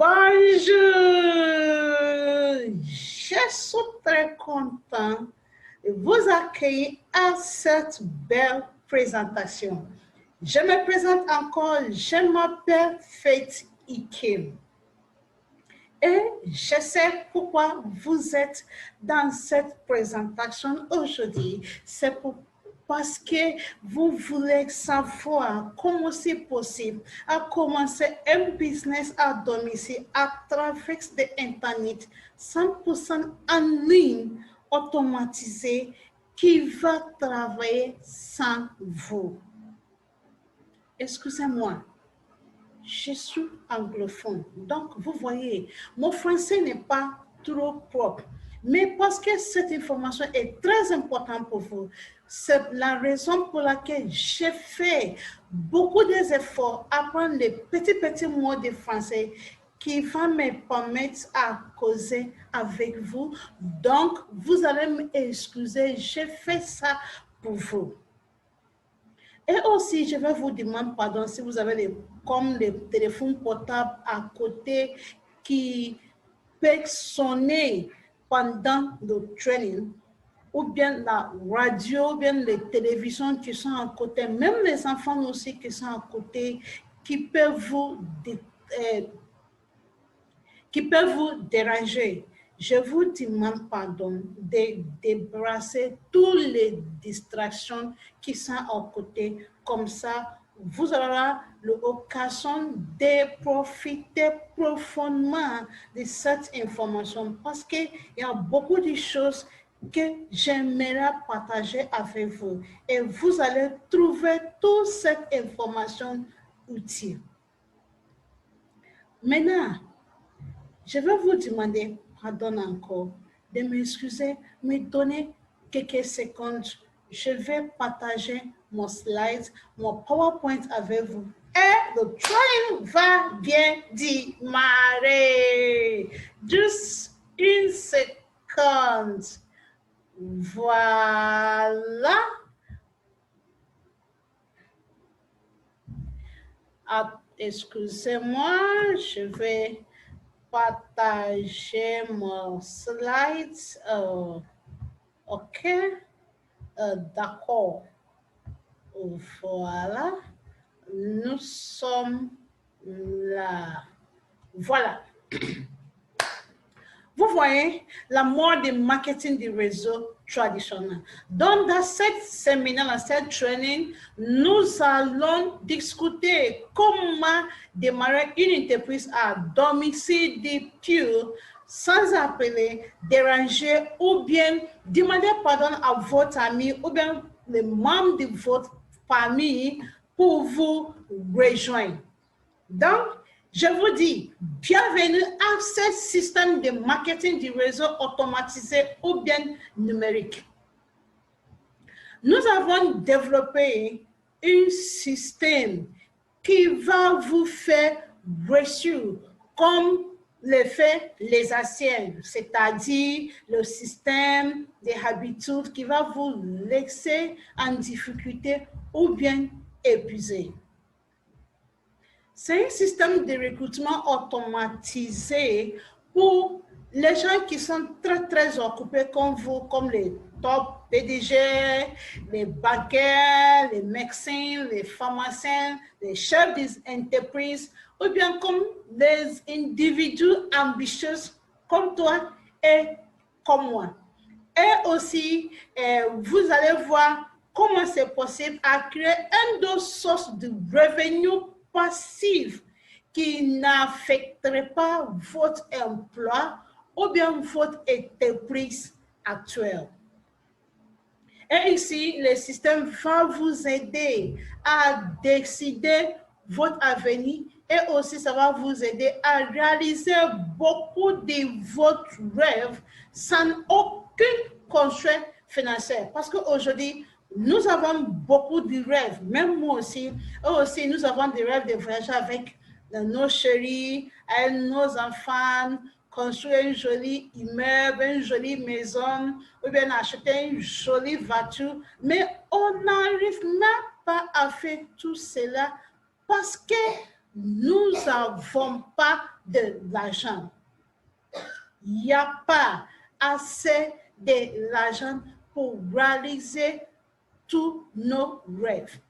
Bonjour, je suis très content de vous accueillir à cette belle présentation. Je me présente encore, je m'appelle Faith Ikim. Et je sais pourquoi vous êtes dans cette présentation aujourd'hui. C'est parce que vous voulez savoir comment c'est possible à commencer un business à domicile à travers l'Internet 100% en ligne, automatisé, qui va travailler sans vous. Excusez-moi. Je suis anglophone, donc vous voyez, mon français n'est pas trop propre, mais parce que cette information est très importante pour vous, c'est la raison pour laquelle j'ai fait beaucoup d'efforts à apprendre les petits mots de français qui vont me permettre à causer avec vous. Donc, vous allez m'excuser, j'ai fait ça pour vous. Et aussi, je vais vous demander pardon si vous avez comme les téléphones portables à côté qui peuvent sonner pendant le training, ou bien la radio, ou bien les télévisions qui sont à côté, même les enfants aussi qui sont à côté, qui peuvent vous déranger. Je vous demande pardon de débrasser toutes les distractions qui sont à côté. Comme ça, vous aurez l'occasion de profiter profondément de cette information parce qu'il y a beaucoup de choses que j'aimerais partager avec vous. Et vous allez trouver toute cette information utile. Maintenant, je vais vous demander, pardon encore, de m'excuser, me donner quelques secondes. Je vais partager mon slide, mon PowerPoint avec vous. Et le training va bien démarrer. Juste une seconde. Voilà. Ah, excusez-moi, je vais partager mon slide. OK. D'accord. Voilà. Nous sommes là. Voilà. Vous voyez la mort du marketing du réseau traditionnel. Donc, dans cette séminaire, dans cette training, nous allons discuter comment démarrer une entreprise à domicile pur, sans appeler, déranger ou bien demander pardon à votre ami ou bien les membres de votre famille pour vous rejoindre. Donc, je vous dis, bienvenue à ce système de marketing du réseau automatisé ou bien numérique. Nous avons développé un système qui va vous faire réussir comme le fait les anciens, c'est-à-dire le système des habitudes qui va vous laisser en difficulté ou bien épuisé. C'est un système de recrutement automatisé pour les gens qui sont très occupés comme vous, comme les top PDG, les banquiers, les médecins, les pharmaciens, les chefs d'entreprise, ou bien comme des individus ambitieux comme toi et comme moi. Et aussi, vous allez voir comment c'est possible à créer une autre source de revenus passif qui n'affecterait pas votre emploi ou bien votre entreprise actuelle. Et ici, le système va vous aider à décider votre avenir et aussi ça va vous aider à réaliser beaucoup de votre rêve sans aucune constrainte financière. Parce qu'aujourd'hui, nous avons beaucoup de rêves, même moi aussi. Aussi, nous avons des rêves de voyager avec nos chéris, avec nos enfants, construire un joli immeuble, une jolie maison, ou bien acheter une jolie voiture. Mais on n'arrive même pas à faire tout cela parce que nous n'avons pas de l'argent. Il n'y a pas assez de l'argent pour réaliser tous nos rêves.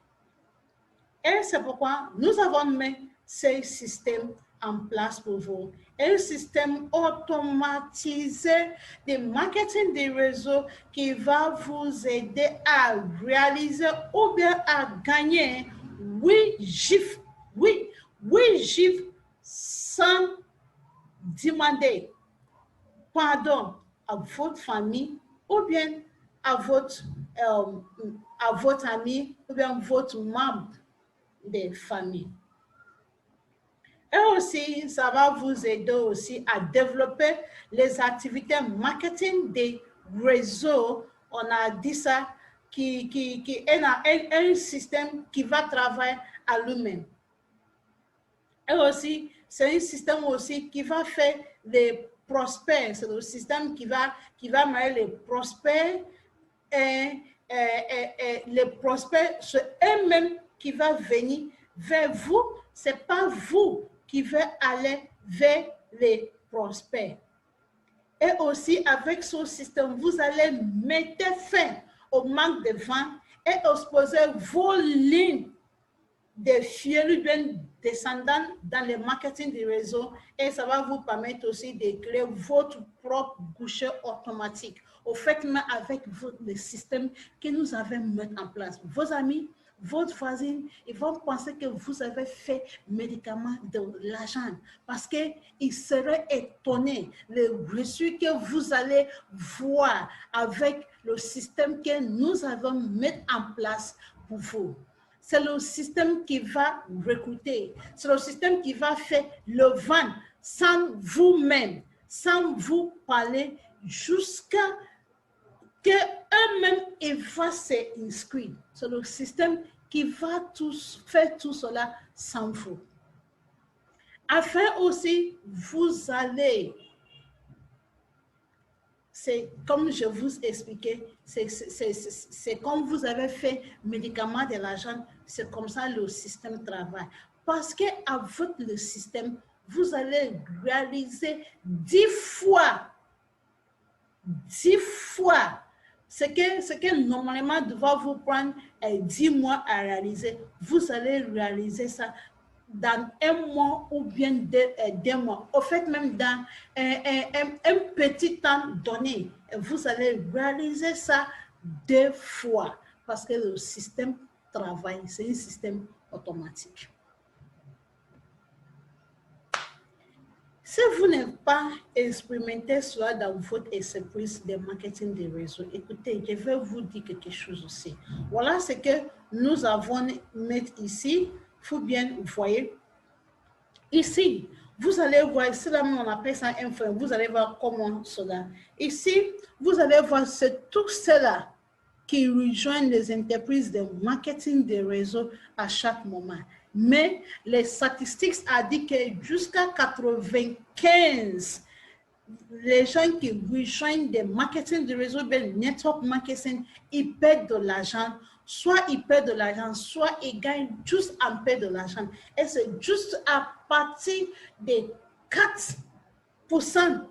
Et c'est pourquoi nous avons mis ce système en place pour vous. Un système automatisé de marketing des réseaux qui va vous aider à réaliser ou bien à gagner 8 chiffres, oui, 8 chiffres sans demander pardon à votre famille ou bien à votre ami ou bien votre membre de famille. Et aussi, ça va vous aider aussi à développer les activités marketing des réseaux. On a dit ça, qui est un système qui va travailler à lui-même. Et aussi, c'est un système aussi qui va faire les prospects. C'est le système qui va mettre les prospects et les prospects, c'est eux-mêmes qui va venir vers vous. C'est pas vous qui va aller vers les prospects. Et aussi, avec ce système, vous allez mettre fin au manque de vente et exposer vos lignes de fioles bien descendant dans le marketing du réseau, et ça va vous permettre aussi de créer votre propre guichet automatique. Au fait, mais avec le système que nous avons mis en place, vos amis, votre voisine, ils vont penser que vous avez fait médicament de l'argent parce qu'ils seraient étonnés le reçu que vous allez voir avec le système que nous avons mis en place pour vous. C'est le système qui va recruter, c'est le système qui va faire le vent sans vous-même, sans vous parler, jusqu'à que eux-mêmes ils vont s'inscrire. C'est le système qui va faire tout cela sans vous. Afin aussi, vous allez, c'est comme je vous expliquais, c'est comme vous avez fait médicament de l'argent, c'est comme ça le système travaille. Parce qu'avec le système, vous allez réaliser 10 fois ce que normalement doit vous prendre 10 mois à réaliser. Vous allez réaliser ça dans un mois ou bien deux mois. Au fait, même dans un petit temps donné, vous allez réaliser ça 2 fois parce que le système travaille, c'est un système automatique. Si vous n'avez pas expérimenté cela dans votre entreprise de marketing des réseaux, écoutez, je vais vous dire quelque chose aussi. Voilà ce que nous avons mis ici. Il faut bien voir. Ici, vous allez voir, ici là, on appelle ça un frame. Vous allez voir comment cela. Ici, vous allez voir, c'est tout cela qui rejoignent les entreprises de marketing des réseaux à chaque moment. Mais les statistiques ont dit que jusqu'à 95, les gens qui rejoignent des marketing de réseau, ben network marketing, ils perdent de l'argent. Soit ils perdent de l'argent, soit ils gagnent juste un peu de l'argent. Et c'est juste à partir des 4%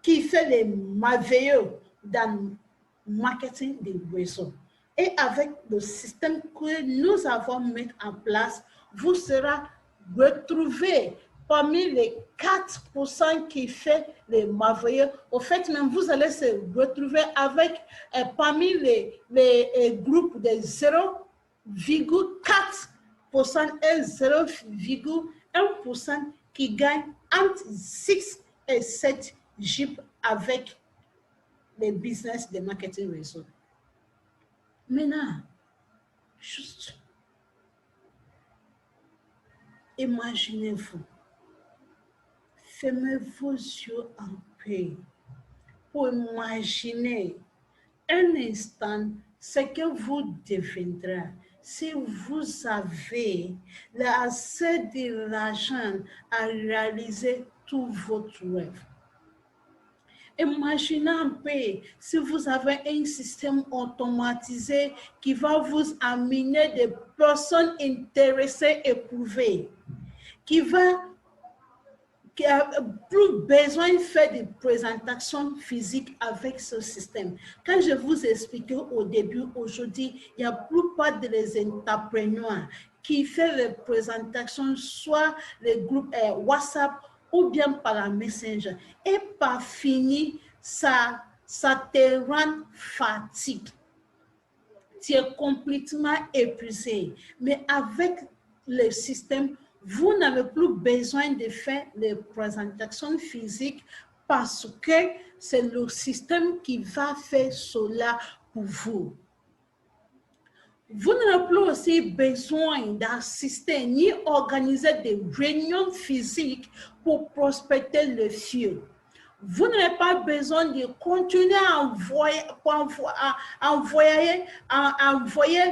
qui fait les merveilleux dans le marketing des réseaux. Et avec le système que nous avons mis en place, vous serez retrouvé parmi les 4% qui fait les merveilleux. Au fait, même vous allez se retrouver avec parmi les groupes de 0,4% et 0,1% qui gagnent entre 6 et 7 Jeeps avec les business de marketing réseau. Maintenant, juste imaginez-vous, fermez vos yeux en paix pour imaginer un instant ce que vous deviendrez si vous avez assez de l'argent à réaliser tous vos rêves. Imaginez un peu si vous avez un système automatisé qui va vous amener des personnes intéressées, éprouvées, qui a plus besoin de faire des présentations physiques avec ce système. Quand je vous expliquais au début, aujourd'hui, il y a plus pas des entrepreneurs qui font les présentations, soit les groupes WhatsApp ou bien par la Messenger. Et par fini, ça te rend fatigué. Tu es complètement épuisé. Mais avec le système, vous n'avez plus besoin de faire les présentations physiques parce que c'est le système qui va faire cela pour vous. Vous n'avez plus aussi besoin d'assister ni organiser des réunions physiques pour prospecter le fiel. Vous n'avez pas besoin de continuer à envoyer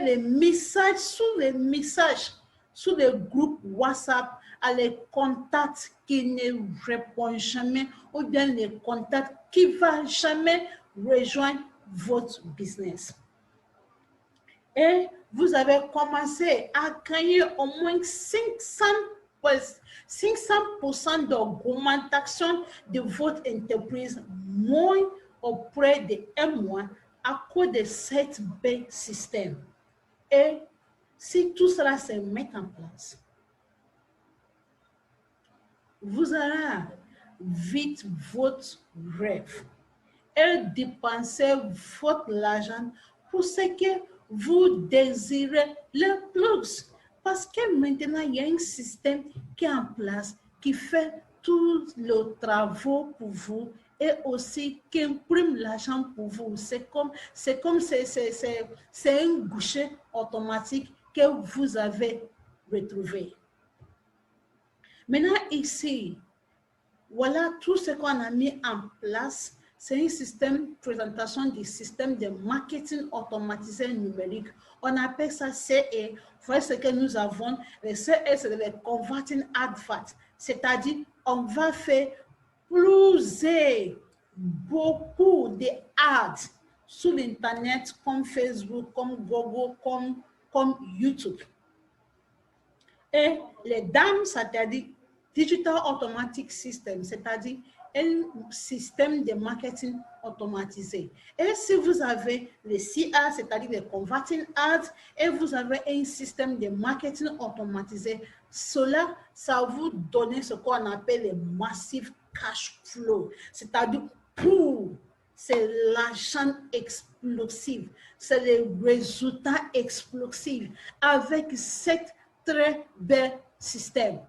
les messages sur les groupes WhatsApp à les contacts qui ne répondent jamais ou bien les contacts qui ne vont jamais rejoindre votre business. Et vous avez commencé à gagner au moins 500% d'augmentation de votre entreprise moins auprès d'un mois à cause de cet bel système. Et si tout cela se met en place, vous allez vite votre rêve et dépenser votre argent pour ce que vous désirez le plus. Parce que maintenant, il y a un système qui est en place, qui fait tout le travail pour vous et aussi qui imprime l'argent pour vous. C'est un guichet automatique que vous avez retrouvé. Maintenant, ici, voilà tout ce qu'on a mis en place. C'est un système de présentation du système de marketing automatisé numérique. On appelle ça CE. Voici ce que nous avons. Le CE, c'est le Converting Advert. C'est-à-dire, on va faire beaucoup de ads sur l'Internet, comme Facebook, comme Google, comme YouTube. Et les dames, c'est-à-dire Digital Automatic System, c'est-à-dire un système de marketing automatisé. Et si vous avez le CA, c'est-à-dire le Converting Ads, et vous avez un système de marketing automatisé, cela, ça vous donne ce qu'on appelle le massive cash flow, c'est-à-dire c'est l'argent explosif, c'est le résultat explosif avec cette très bel système.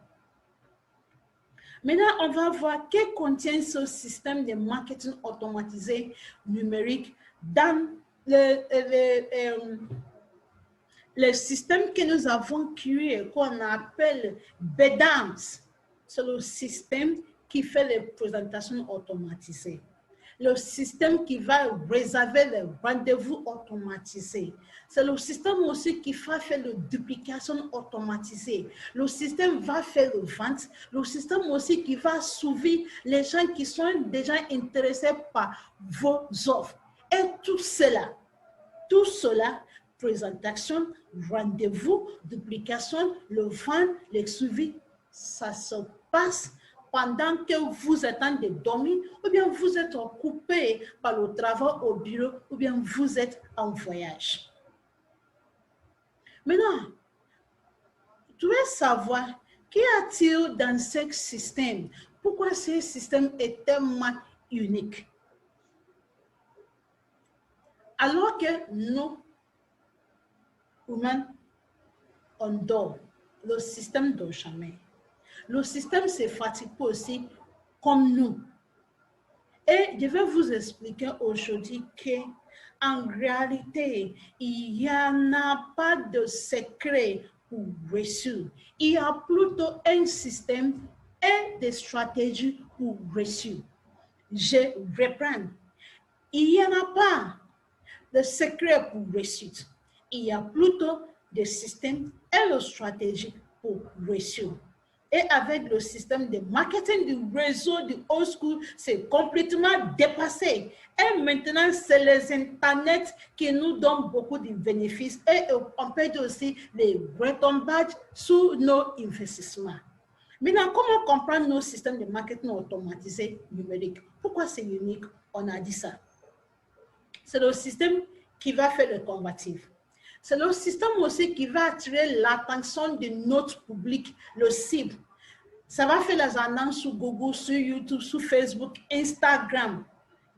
Maintenant, on va voir que contient ce système de marketing automatisé numérique dans le système que nous avons créé, qu'on appelle Bedams. C'est le système qui fait les présentations automatisées. Le système qui va réserver les rendez-vous automatisés. C'est le système aussi qui va faire la duplication automatisée. Le système va faire le vente. Le système aussi qui va suivre les gens qui sont déjà intéressés par vos offres. Et tout cela, présentation, rendez-vous, duplication, le vente, le suivi, ça se passe pendant que vous êtes en train de dormir, ou bien vous êtes occupé par le travail au bureau, ou bien vous êtes en voyage. Maintenant, tu veux savoir qu'y a-t-il dans ce système? Pourquoi ce système est tellement unique? Alors que nous, humains, on dort, le système ne dort jamais. Le système se fatigue aussi comme nous. Et je vais vous expliquer aujourd'hui qu'en réalité, il n'y en a pas de secret pour réussir. Il y a plutôt un système et des stratégies pour réussir. Je reprends. Il n'y en a pas de secret pour réussir. Il y a plutôt des systèmes et des stratégies pour réussir. Et avec le système de marketing du réseau du old school, c'est complètement dépassé. Et maintenant, c'est les internets qui nous donnent beaucoup de bénéfices. Et on peut aussi les retombages sur nos investissements. Maintenant, comment comprendre nos systèmes de marketing automatisés numériques? Pourquoi c'est unique? On a dit ça. C'est le système qui va faire le combatif. C'est le système aussi qui va attirer l'attention de notre public, le cible. Ça va faire les annonces sur Google, sur YouTube, sur Facebook, Instagram.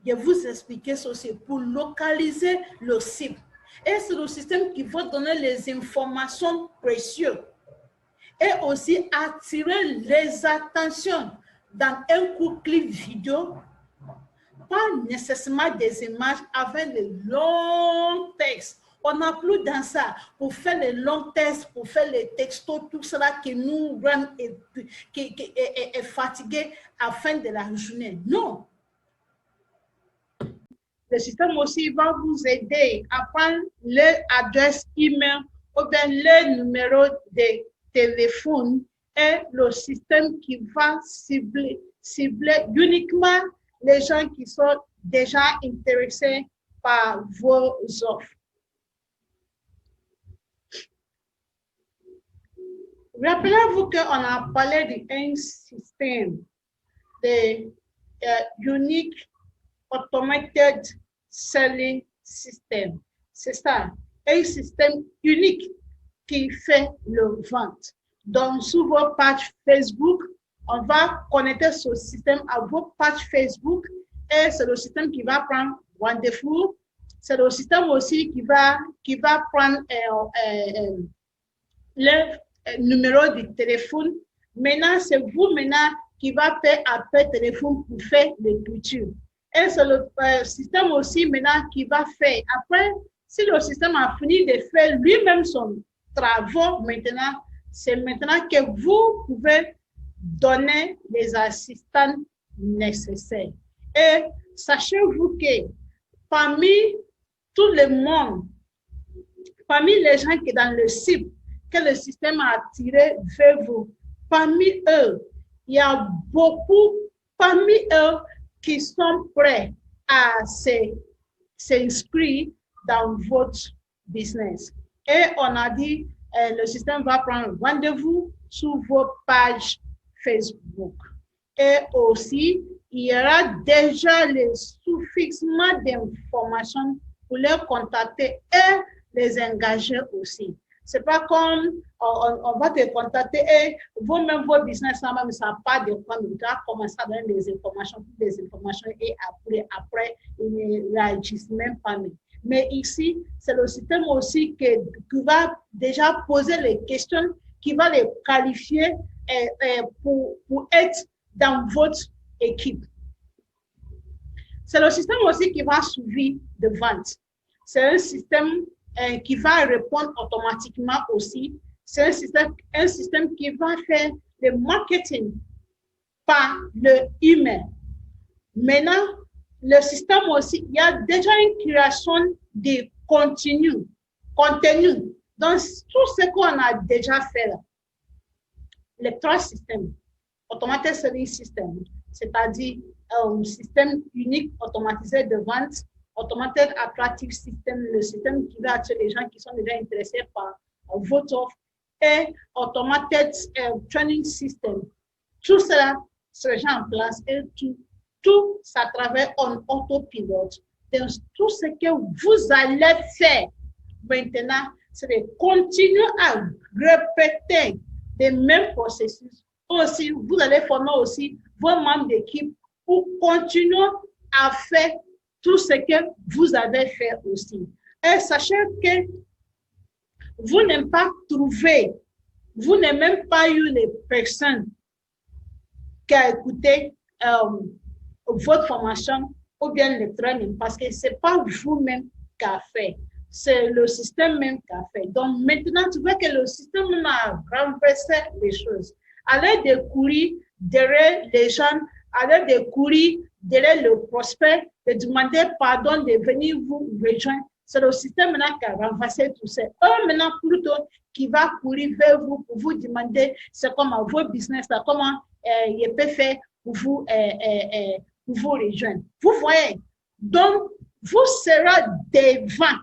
Je vais vous expliquer ceci pour localiser le cible. Et c'est le système qui va donner les informations précieuses et aussi attirer les attentions dans un court clip vidéo, pas nécessairement des images avec les longs textes. On n'a plus dans ça pour faire les longs textes, pour faire les textos, tout cela qui nous rend fatigués à la fin de la journée. Non. Le système aussi va vous aider à prendre l'adresse email ou bien le numéro de téléphone et le système qui va cibler uniquement les gens qui sont déjà intéressés par vos offres. Rappelez-vous qu'on a parlé d'un système de unique automated selling system. C'est ça, un système unique qui fait le vente. Donc, sur vos pages Facebook, on va connecter ce système à vos pages Facebook et c'est le système qui va prendre rendez-vous. C'est le système aussi qui va prendre le numéro du téléphone. Maintenant, c'est vous qui va faire appel téléphone pour faire l'écriture. Et c'est le système aussi maintenant qui va faire. Après, si le système a fini de faire lui-même son travail, maintenant, c'est maintenant que vous pouvez donner les assistants nécessaires. Et sachez-vous que parmi tout le monde, parmi les gens qui sont dans le cible, que le système a attiré vers vous, parmi eux, il y a beaucoup, parmi eux, qui sont prêts à s'inscrire dans votre business. Et on a dit, le système va prendre rendez-vous sur vos pages Facebook. Et aussi, il y aura déjà les suffisamment d'informations pour les contacter et les engager aussi. C'est pas comme on va te contacter et vous-même, vos business, ça n'a pas de quoi, mais tu as commencé à donner des informations et après ils ne réagissent même pas. Mais ici, c'est le système aussi qui va déjà poser les questions, qui va les qualifier pour être dans votre équipe. C'est le système aussi qui va suivre de vente. C'est un système qui va répondre automatiquement aussi. C'est un système qui va faire le marketing par le email. Maintenant, le système aussi, il y a déjà une création de contenu. Donc, tout ce qu'on a déjà fait là, les trois systèmes, automated selling system, c'est-à-dire un système unique automatisé de vente, automated attractive system, le système qui va attirer les gens qui sont déjà intéressés par votre offre, et automated training system. Tout cela sera en place et tout ça travaille en autopilote. Donc, tout ce que vous allez faire maintenant, c'est de continuer à répéter les mêmes processus. Aussi, vous allez former aussi vos membres d'équipe pour continuer à faire tout ce que vous avez fait aussi. Et sachez que vous n'avez pas trouvé, vous n'avez même pas eu les personnes qui ont écouté votre formation ou bien le training parce que ce n'est pas vous-même qui a fait, c'est le système même qui a fait. Donc maintenant, tu vois que le système a renversé les choses. Allez découvrir derrière les gens, allez découvrir derrière le prospect, de demander pardon de venir vous rejoindre. C'est le système maintenant qui a renversé tout ça. Eux maintenant plutôt qui va courir vers vous pour vous demander c'est comment vos business, là, comment il peut faire pour vous rejoindre. Vous voyez, donc vous serez devant.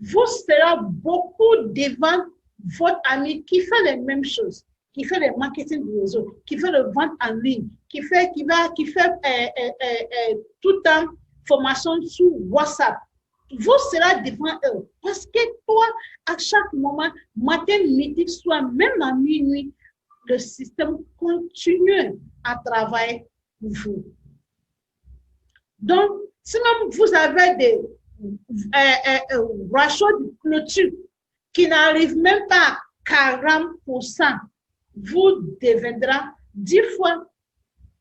Vous serez beaucoup devant votre ami qui fait les mêmes choses, qui fait le marketing du réseau, qui fait le vente en ligne, qui fait tout un formation sur WhatsApp, vous serez devant eux. Parce que toi, à chaque moment, matin, midi, soir, même à minuit, le système continue à travailler pour vous. Donc, si même vous avez des ratios de clôture qui n'arrivent même pas à 40%, vous deviendrez 10 fois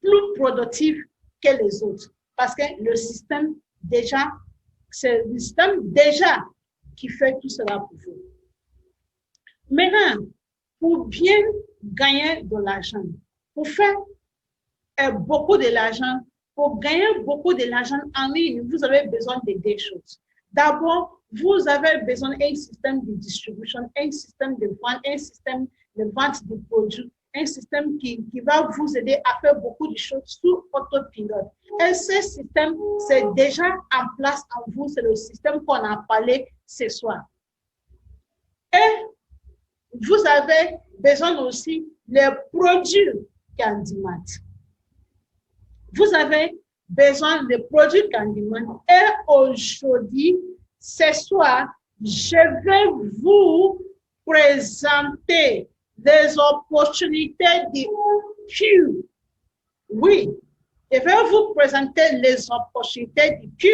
plus productif que les autres. Parce que le système déjà, c'est le système déjà qui fait tout cela pour vous. Maintenant, pour bien gagner de l'argent, pour faire beaucoup de l'argent, pour gagner beaucoup de l'argent en ligne, vous avez besoin de deux choses. D'abord, vous avez besoin d'un système de distribution, un système de vente, un système de vente de produits, un système qui va vous aider à faire beaucoup de choses sous autopilote. Et ce système, c'est déjà en place en vous, c'est le système qu'on a parlé ce soir. Et vous avez besoin aussi des produits Candymat. Vous avez besoin de produits Candymat. Et aujourd'hui, ce soir, je vais vous présenter des opportunités de Q. Oui, je vais vous présenter les opportunités de Q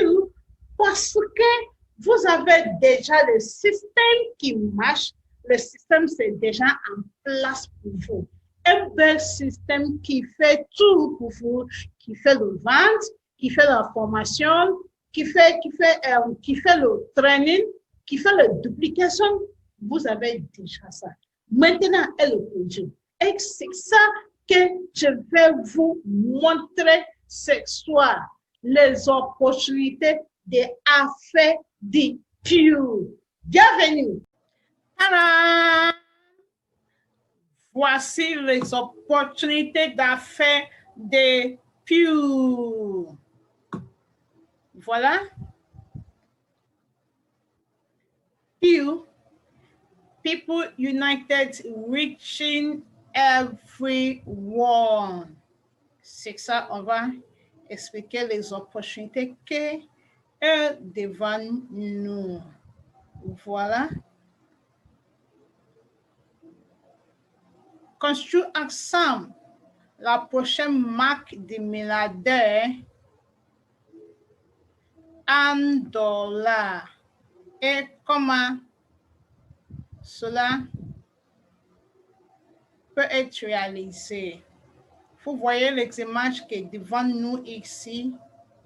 parce que vous avez déjà le système qui marche. Le système, c'est déjà en place pour vous. Un bel système qui fait tout pour vous, qui fait le vente, qui fait la formation, qui fait le training, qui fait la duplication. Vous avez déjà ça. Maintenant, est le produit. Et c'est ça que je vais vous montrer ce soir. Les opportunités d'affaires de Q. Bienvenue. Tadam! Voici les opportunités d'affaires de Pew. Voilà. Pew, People United Reaching Everyone. C'est ça, on va expliquer les opportunités qui sont devant nous. Voilà. Construire ensemble la prochaine marque de milliardaires en dollars. Et comment cela peut être réalisé. Vous voyez les images qui sont devant nous ici.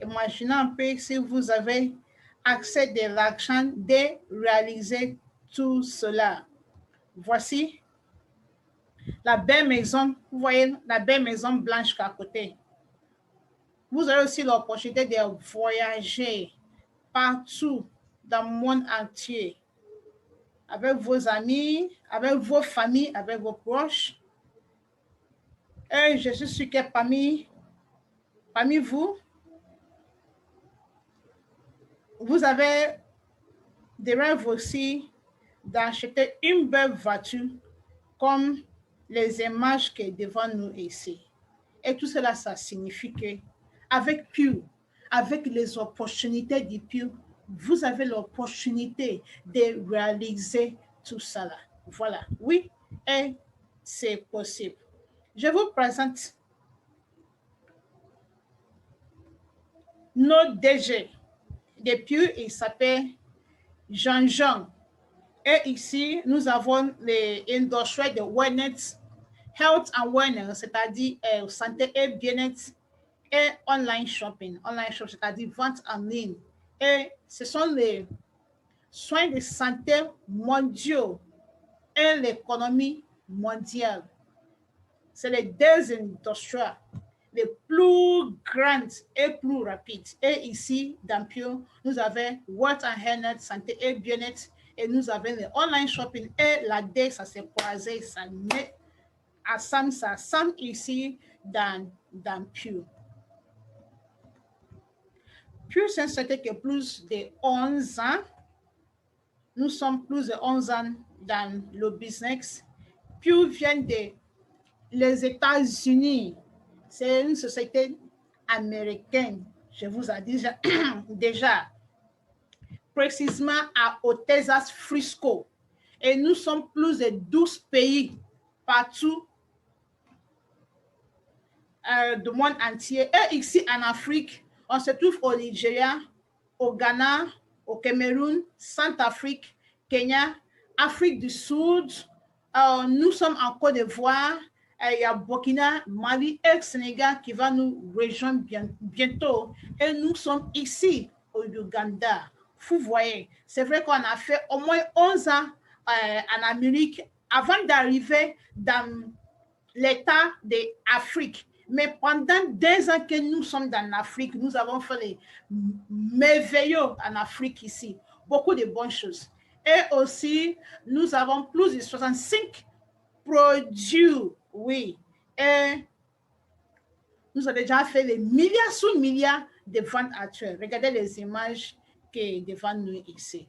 Imaginez un peu si vous avez accès de l'argent de réaliser tout cela. Voici la belle maison, vous voyez la belle maison blanche à côté. Vous avez aussi l'opportunité de voyager partout dans le monde entier avec vos amis, avec vos familles, avec vos proches. Et je suis sûr que parmi vous, vous avez des rêves aussi d'acheter une belle voiture comme les images qui sont devant nous ici. Et tout cela, ça signifie qu'avec Pew, avec les opportunités de Pew, vous avez l'opportunité de réaliser tout cela. Voilà, oui, et c'est possible. Je vous présente notre DG de Pew, il s'appelle Jean-Jean. Et ici, nous avons les industries de wellness, health and wellness, c'est-à-dire santé et bien-être, et online shopping. Online shopping, c'est-à-dire vente en ligne. Et ce sont les soins de santé mondiaux et l'économie mondiale. C'est les deux industries les plus grandes et plus rapides. Et ici, dans Pew, nous avons Health and Wellness, santé et bien-être, et nous avons le online shopping et la D, ça s'est croisé, ça met ensemble, ça semble ici dans Pew. Pew, c'est une société qui a plus de 11 ans. Nous sommes plus de 11 ans dans le business. Pew vient de les États-Unis, c'est une société américaine, je vous ai dit déjà, précisément au Texas Frisco. Et nous sommes plus de 12 pays partout du monde entier. Et ici en Afrique, on se trouve au Nigeria, au Ghana, au Cameroun, Centrafrique, Kenya, Afrique du Sud. Nous sommes en Côte d'Ivoire. Il y a Burkina, Mali et Sénégal qui va nous rejoindre bientôt. Et nous sommes ici au Uganda. Vous voyez, c'est vrai qu'on a fait au moins 11 ans en Amérique avant d'arriver dans l'État d'Afrique. Mais pendant 2 ans que nous sommes dans l'Afrique, nous avons fait les merveilleux en Afrique ici. Beaucoup de bonnes choses. Et aussi, nous avons plus de 65 produits, oui. Et nous avons déjà fait les milliards sur milliards de ventes actuelles. Regardez les images qui sont devant nous ici.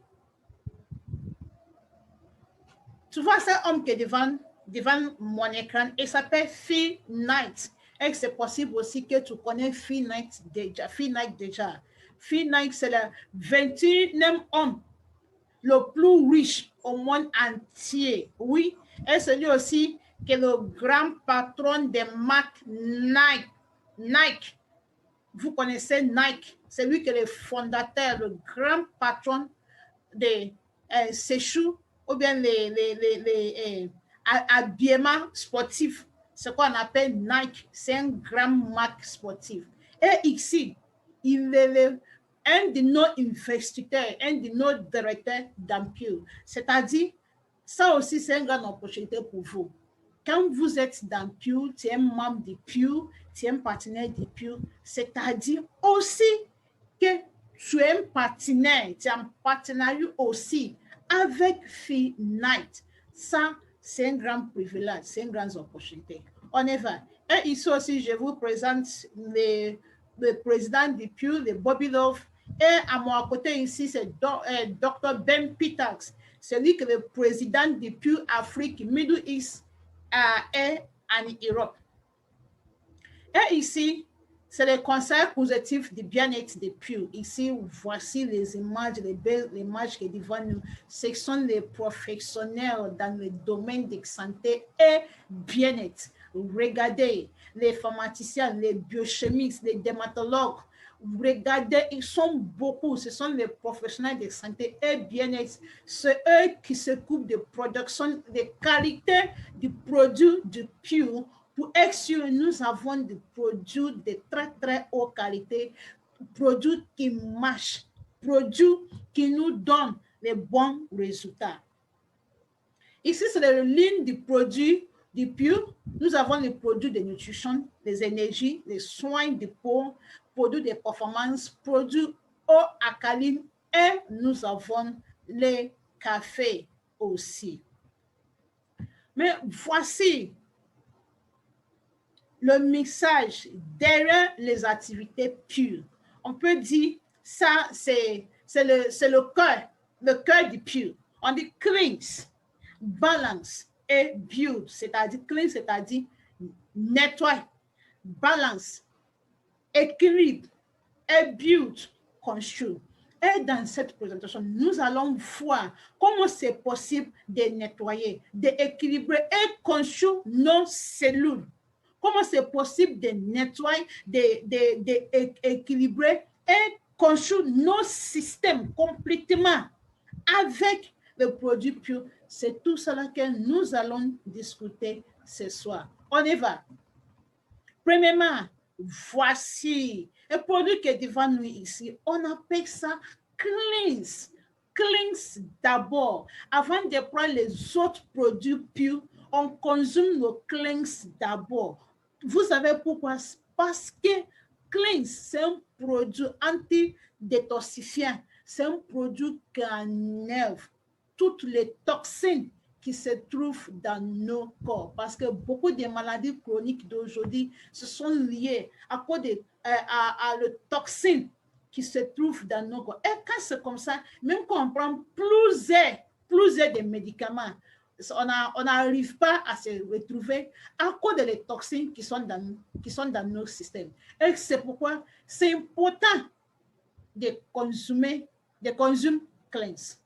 Tu vois cet homme qui est devant mon écran, il s'appelle Phil Knight. Et c'est possible aussi que tu connais Phil Knight déjà. Phil Knight, c'est le 21e homme le plus riche au monde entier. Oui, et c'est lui aussi qui est le grand patron des marques Nike. Nike. Vous connaissez Nike. C'est lui qui est le fondateur, le grand patron de ces choux ou bien les habillements sportifs. Ce qu'on appelle Nike, c'est une grande marque sportive. Et ici, il est un de nos investisseurs, un de nos directeurs d'Ampure. C'est-à-dire, ça aussi, c'est une grande opportunité pour vous. Quand vous êtes dans Pure, tu es un membre de Pure, tu es un partenaire de Pure, c'est-à-dire aussi que tu es un partenaire, tu es en partenariat aussi avec Phil Knight. Ça, c'est un grand privilège, c'est une grande opportunité. On y va. Et ici aussi, je vous présente le président du Pure, le Bobby Love. Et à mon côté ici, c'est Dr. Ben Peters. C'est lui qui est le président du Pure Afrique, Middle East et en Europe. Et ici, c'est le conseil positif du bien-être des Pure. Ici, voici les images, les belles images qui sont devant nous. Ce sont les professionnels dans le domaine de santé et bien-être. Regardez, les pharmaciens, les biochimistes, les dermatologues. Regardez, ils sont beaucoup. Ce sont les professionnels de santé et bien-être. C'est eux qui s'occupent de production, de qualité du produit du Pure. Pour être sûr, nous avons des produits de très, très haute qualité, produits qui marchent, produits qui nous donnent les bons résultats. Ici, c'est la ligne du produit du Pure. Nous avons les produits de nutrition, les énergies, les soins de peau, produits de performance, produits eau alcaline et nous avons les cafés aussi. Mais voici le message derrière les activités pures. On peut dire ça, c'est le cœur du pure. On dit cleanse, balance et build, c'est-à-dire cleanse, c'est-à-dire nettoie, balance, équilibre et build, construire. Et dans cette présentation, nous allons voir comment c'est possible de nettoyer, d'équilibrer et construire nos cellules. Comment c'est possible de nettoyer, d'équilibrer et construire nos systèmes complètement avec le produit Pure. C'est tout cela que nous allons discuter ce soir. On y va. Premièrement, voici un produit qui est devant nous ici. On appelle ça cleanse. Cleanse d'abord. Avant de prendre les autres produits Pure, on consomme le cleanse d'abord. Vous savez pourquoi? Parce que cleanse, c'est un produit antidétoxifiant. C'est un produit qui enlève toutes les toxines qui se trouvent dans nos corps. Parce que beaucoup de maladies chroniques d'aujourd'hui se sont liées à cause de à la toxine qui se trouve dans nos corps. Et quand c'est comme ça, même quand on prend plusieurs de médicaments, on n'arrive pas à se retrouver à cause des toxines qui sont dans nos systèmes. Et c'est pourquoi c'est important de consommer cleanse.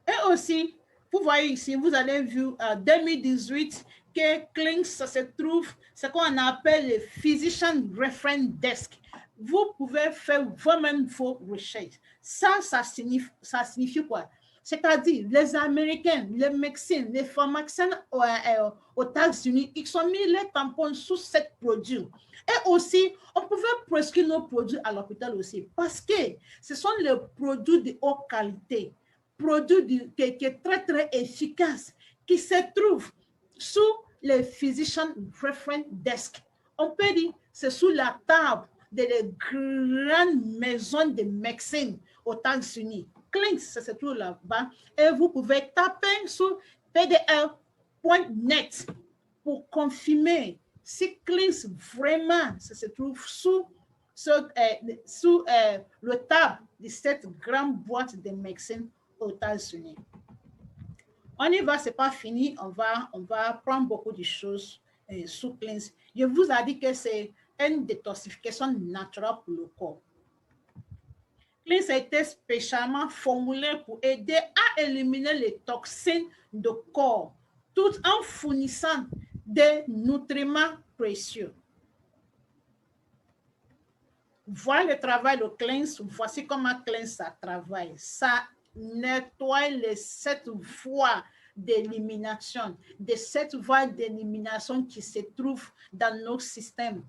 Et aussi, vous voyez ici, vous avez vu en 2018 que cleanse, ça se trouve, ce qu'on appelle le Physician Reference Desk. Vous pouvez faire vous-même vos recherches. Ça signifie quoi? C'est-à-dire, les Américains, les médecins, les pharmaciens aux États-Unis, ils ont mis les tampons sous cette produit. Et aussi, on pouvait prescrire nos produits à l'hôpital aussi parce que ce sont les produits de haute qualité, produits qui est très, très efficace, qui se trouvent sous les Physician Reference Desk. On peut dire c'est sous la table des grandes maisons de médecine aux États-Unis. Cleanse, ça se trouve là-bas. Et vous pouvez taper sur pdl.net pour confirmer si Cleanse vraiment ça se trouve sous le table de cette grande boîte de médecine aux États-Unis. On y va, c'est pas fini. On va prendre beaucoup de choses sous Cleanse. Je vous ai dit que c'est une détoxification naturelle pour le corps. Cleanse a été spécialement formulé pour aider à éliminer les toxines de corps, tout en fournissant des nutriments précieux. Voilà le travail de Cleanse. Voici comment Cleanse ça travaille. Ça nettoie les 7 voies d'élimination, des 7 voies d'élimination qui se trouvent dans nos systèmes.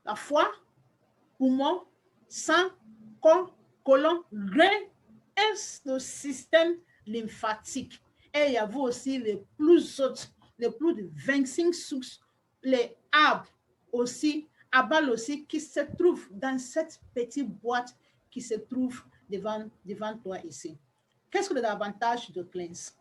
La foie, poumon, sang, corps, côlon, rein et le système lymphatique. Et il y a aussi les plus de 25 sources, les arbres aussi, aval aussi, qui se trouvent dans cette petite boîte qui se trouve devant toi ici. Qu'est-ce que l'avantage de Cleanse?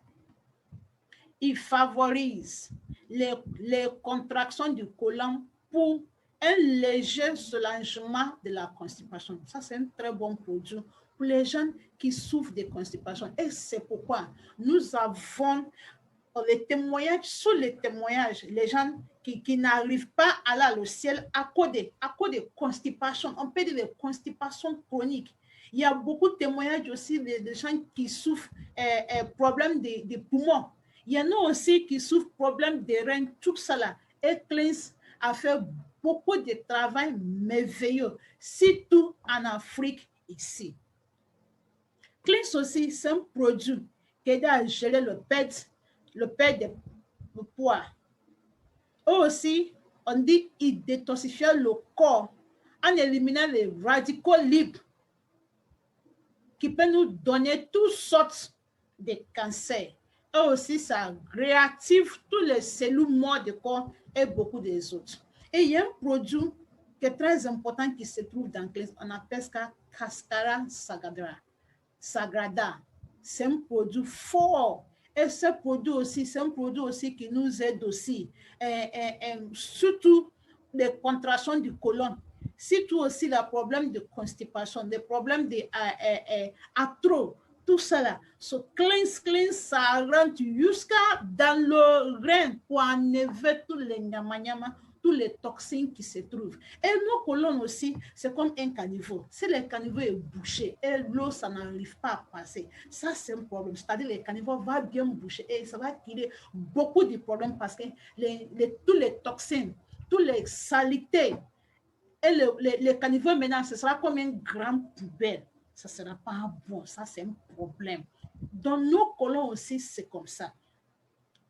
Il favorise les contractions du côlon pour un léger soulagement de la constipation. Ça, c'est un très bon produit pour les gens qui souffrent de constipation. Et c'est pourquoi nous avons les témoignages, sur les témoignages, les gens qui n'arrivent pas à aller au ciel à cause de constipation. On peut dire de constipation chronique. Il y a beaucoup de témoignages aussi de gens qui souffrent problèmes de poumons. Il y en a aussi qui souffrent problèmes de reins, tout ça là. Et Cleanse a fait beaucoup de travail merveilleux, surtout en Afrique ici. Cleanse aussi, c'est un produit qui aide à gérer le perte de poids. Aussi, on dit qu'il détoxifie le corps en éliminant les radicaux libres qui peuvent nous donner toutes sortes de cancers. Et aussi, ça réactive tous les cellules mortes du corps et beaucoup des autres. Et il y a un produit qui est très important qui se trouve dans Cleanse, on appelle ça Cascara Sagrada. C'est un produit fort. Et ce produit aussi, c'est un produit aussi qui nous aide aussi, surtout les contractions du côlon, surtout aussi le problème de constipation, des problèmes d'arthrose, tout ça. So Cleanse, ça rentre jusqu'à dans le rein pour enlever tous les nyama-nyama, tous les toxines qui se trouvent. Et nos colonnes aussi, c'est comme un caniveau. Si le caniveau est bouché et l'eau, ça n'arrive pas à passer, ça c'est un problème. C'est-à-dire que le caniveau va bien boucher et ça va créer beaucoup de problèmes parce que tous les toxines, toutes les saletés, et le caniveau maintenant, ce sera comme une grande poubelle. Ça ne sera pas bon, ça c'est un problème. Dans nos colons aussi, c'est comme ça.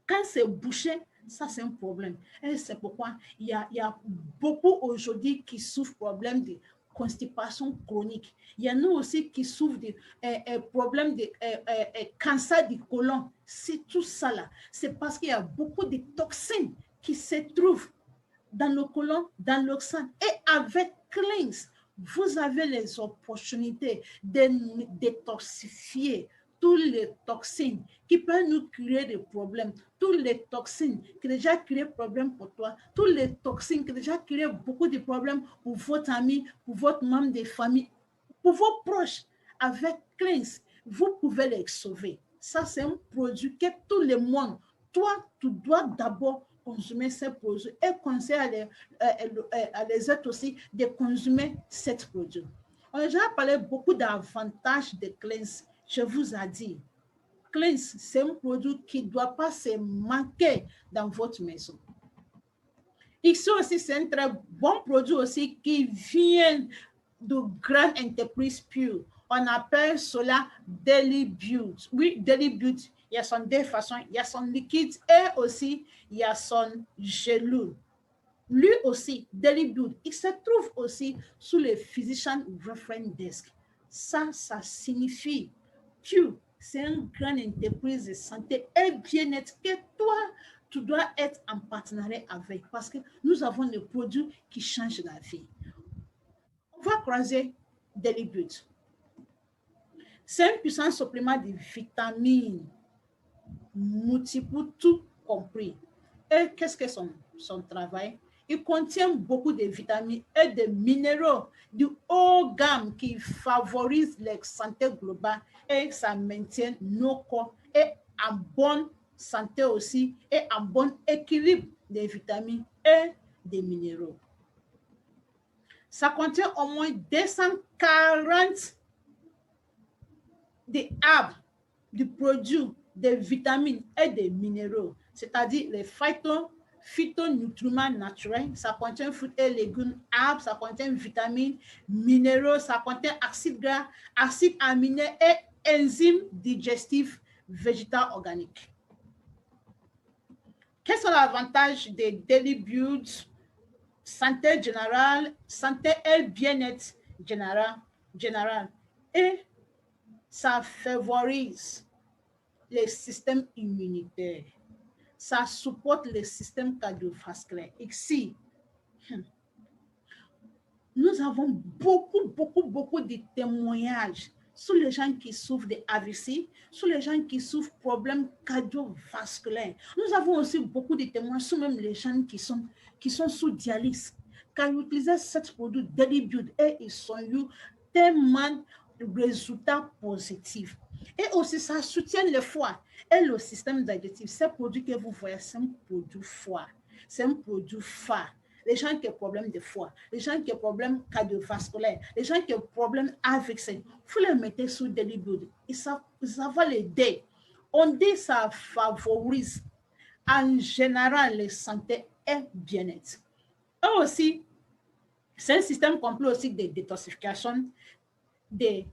Quand c'est bouché, ça c'est un problème. Et c'est pourquoi il y a beaucoup aujourd'hui qui souffrent de problèmes de constipation chronique. Il y en a aussi qui souffrent de problèmes de cancer du côlon. C'est tout ça là. C'est parce qu'il y a beaucoup de toxines qui se trouvent dans le côlon, dans le sang. Et avec Cleanse, vous avez les opportunités de détoxifier toutes les toxines qui peuvent nous créer des problèmes, toutes les toxines qui ont déjà créé des problèmes pour toi, toutes les toxines qui ont déjà créé beaucoup de problèmes pour votre ami, pour votre membre de famille, pour vos proches. Avec Cleanse, vous pouvez les sauver. Ça, c'est un produit que tout le monde, toi, tu dois d'abord consommer ces produits et conseiller à les autres aussi de consommer ces produits. On a déjà parlé beaucoup d'avantages de Cleanse. Je vous ai dit, Cleanse, c'est un produit qui ne doit pas se manquer dans votre maison. Ici aussi, c'est un très bon produit aussi qui vient de grandes entreprises pures. On appelle cela Daily Beauty. Oui, Daily Beauty. Il y a son deux façons. Il y a son liquide et aussi il y a son gélule. Lui aussi, Daily Beauty, il se trouve aussi sous le Physician Reference Desk. Ça signifie que c'est une grande entreprise de santé et bien-être que toi, tu dois être en partenariat avec parce que nous avons des produits qui changent la vie. On va croiser Daily Beauty. C'est un puissant supplément de vitamines multiples, tout compris. Et qu'est-ce que son travail? Il contient beaucoup de vitamines et de minéraux du haut gamme qui favorisent la santé globale et ça maintient nos corps et en bonne santé aussi et en bon équilibre des vitamines et des minéraux. Ça contient au moins 240 des arbres, du produit, des vitamines et des minéraux, c'est-à-dire les phytonutriments naturels. Ça contient fruits et légumes, arbres, ça contient vitamines, minéraux, ça contient acides gras, acides aminés et enzymes digestifs végétaux organiques. Quels sont les avantages des Daily Beauty? Santé générale, santé et bien-être général. Et ça favorise le système immunitaire. Ça supporte le système cardiovasculaire. Ici, nous avons beaucoup de témoignages sur les gens qui souffrent de AVC, sur les gens qui souffrent de problèmes cardiovasculaires. Nous avons aussi beaucoup de témoignages sur même les gens qui sont sous dialyse. Quand ils utilisaient ce produit Daily Beauty et ils sont eu tellement de résultats positifs. Et aussi, ça soutient le foie et le système digestif. Ces produits que vous voyez, c'est un produit foie. C'est un produit phare. Les gens qui ont problème de foie, les gens qui ont problème cardiovasculaire, les gens qui ont problème AVC, vous les mettez sous Daily Beauty et ça va l'aider. On dit que ça favorise en général la santé et bien-être. Et aussi, c'est un système complet aussi de détoxification des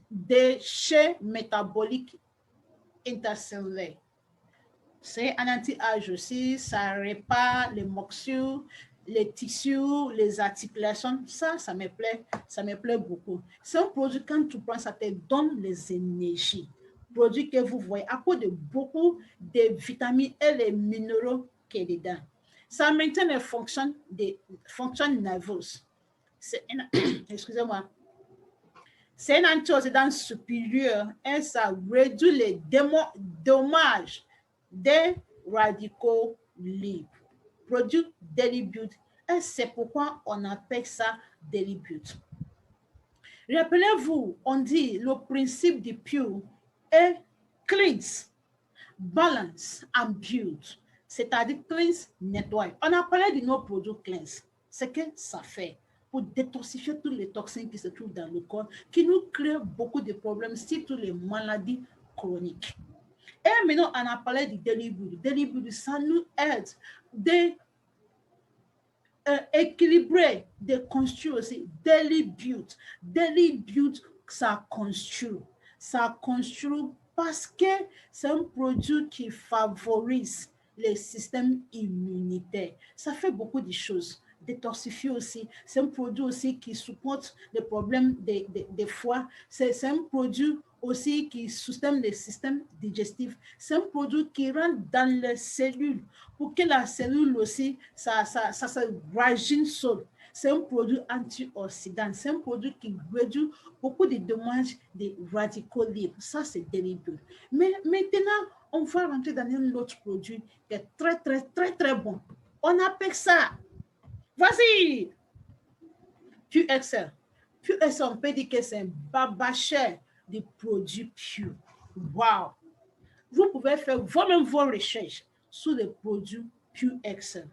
déchets métaboliques intercellulaires. C'est un anti-âge aussi, ça répare les morsures, les tissus, les articulations. Ça me plaît beaucoup. C'est un produit, quand tu prends, ça te donne les énergies. Produit que vous voyez, à cause de beaucoup de vitamines et les minéraux qui est dedans. Ça maintient les fonctions nerveuses. Excusez-moi. C'est un antioxydant supérieur et ça réduit les dommages des radicaux libres. Produit Daily Beauty. Et c'est pourquoi on appelle ça Daily Beauty. Rappelez-vous, on dit le principe du pure est cleanse, balance and build. C'est-à-dire cleanse, nettoie. On a parlé de nos produits cleanse. C'est que ça fait pour détoxifier toutes les toxines qui se trouvent dans le corps, qui nous créent beaucoup de problèmes, surtout les maladies chroniques. Et maintenant, on a parlé du Daily Beauty. Daily Beauty, ça nous aide d'équilibrer, de construire aussi Daily Beauty. Daily Beauty, ça construit. Ça construit parce que c'est un produit qui favorise le système immunitaire. Ça fait beaucoup de choses. Détoxifier aussi. C'est un produit aussi qui supporte les problèmes de foie. C'est un produit aussi qui soutient le système digestif. C'est un produit qui rentre dans les cellules pour que la cellule aussi, ça se régine seul. C'est un produit antioxydant. C'est un produit qui réduit beaucoup de dommages des radicaux libres. Ça, c'est délibéré. Mais maintenant, on va rentrer dans un autre produit qui est très bon. On appelle ça, voici, PureXL. PureXL, on peut dire que c'est un baba cher des produits purs. Wow! Vous pouvez faire vous-même vos recherches sur les produits Pure Excel.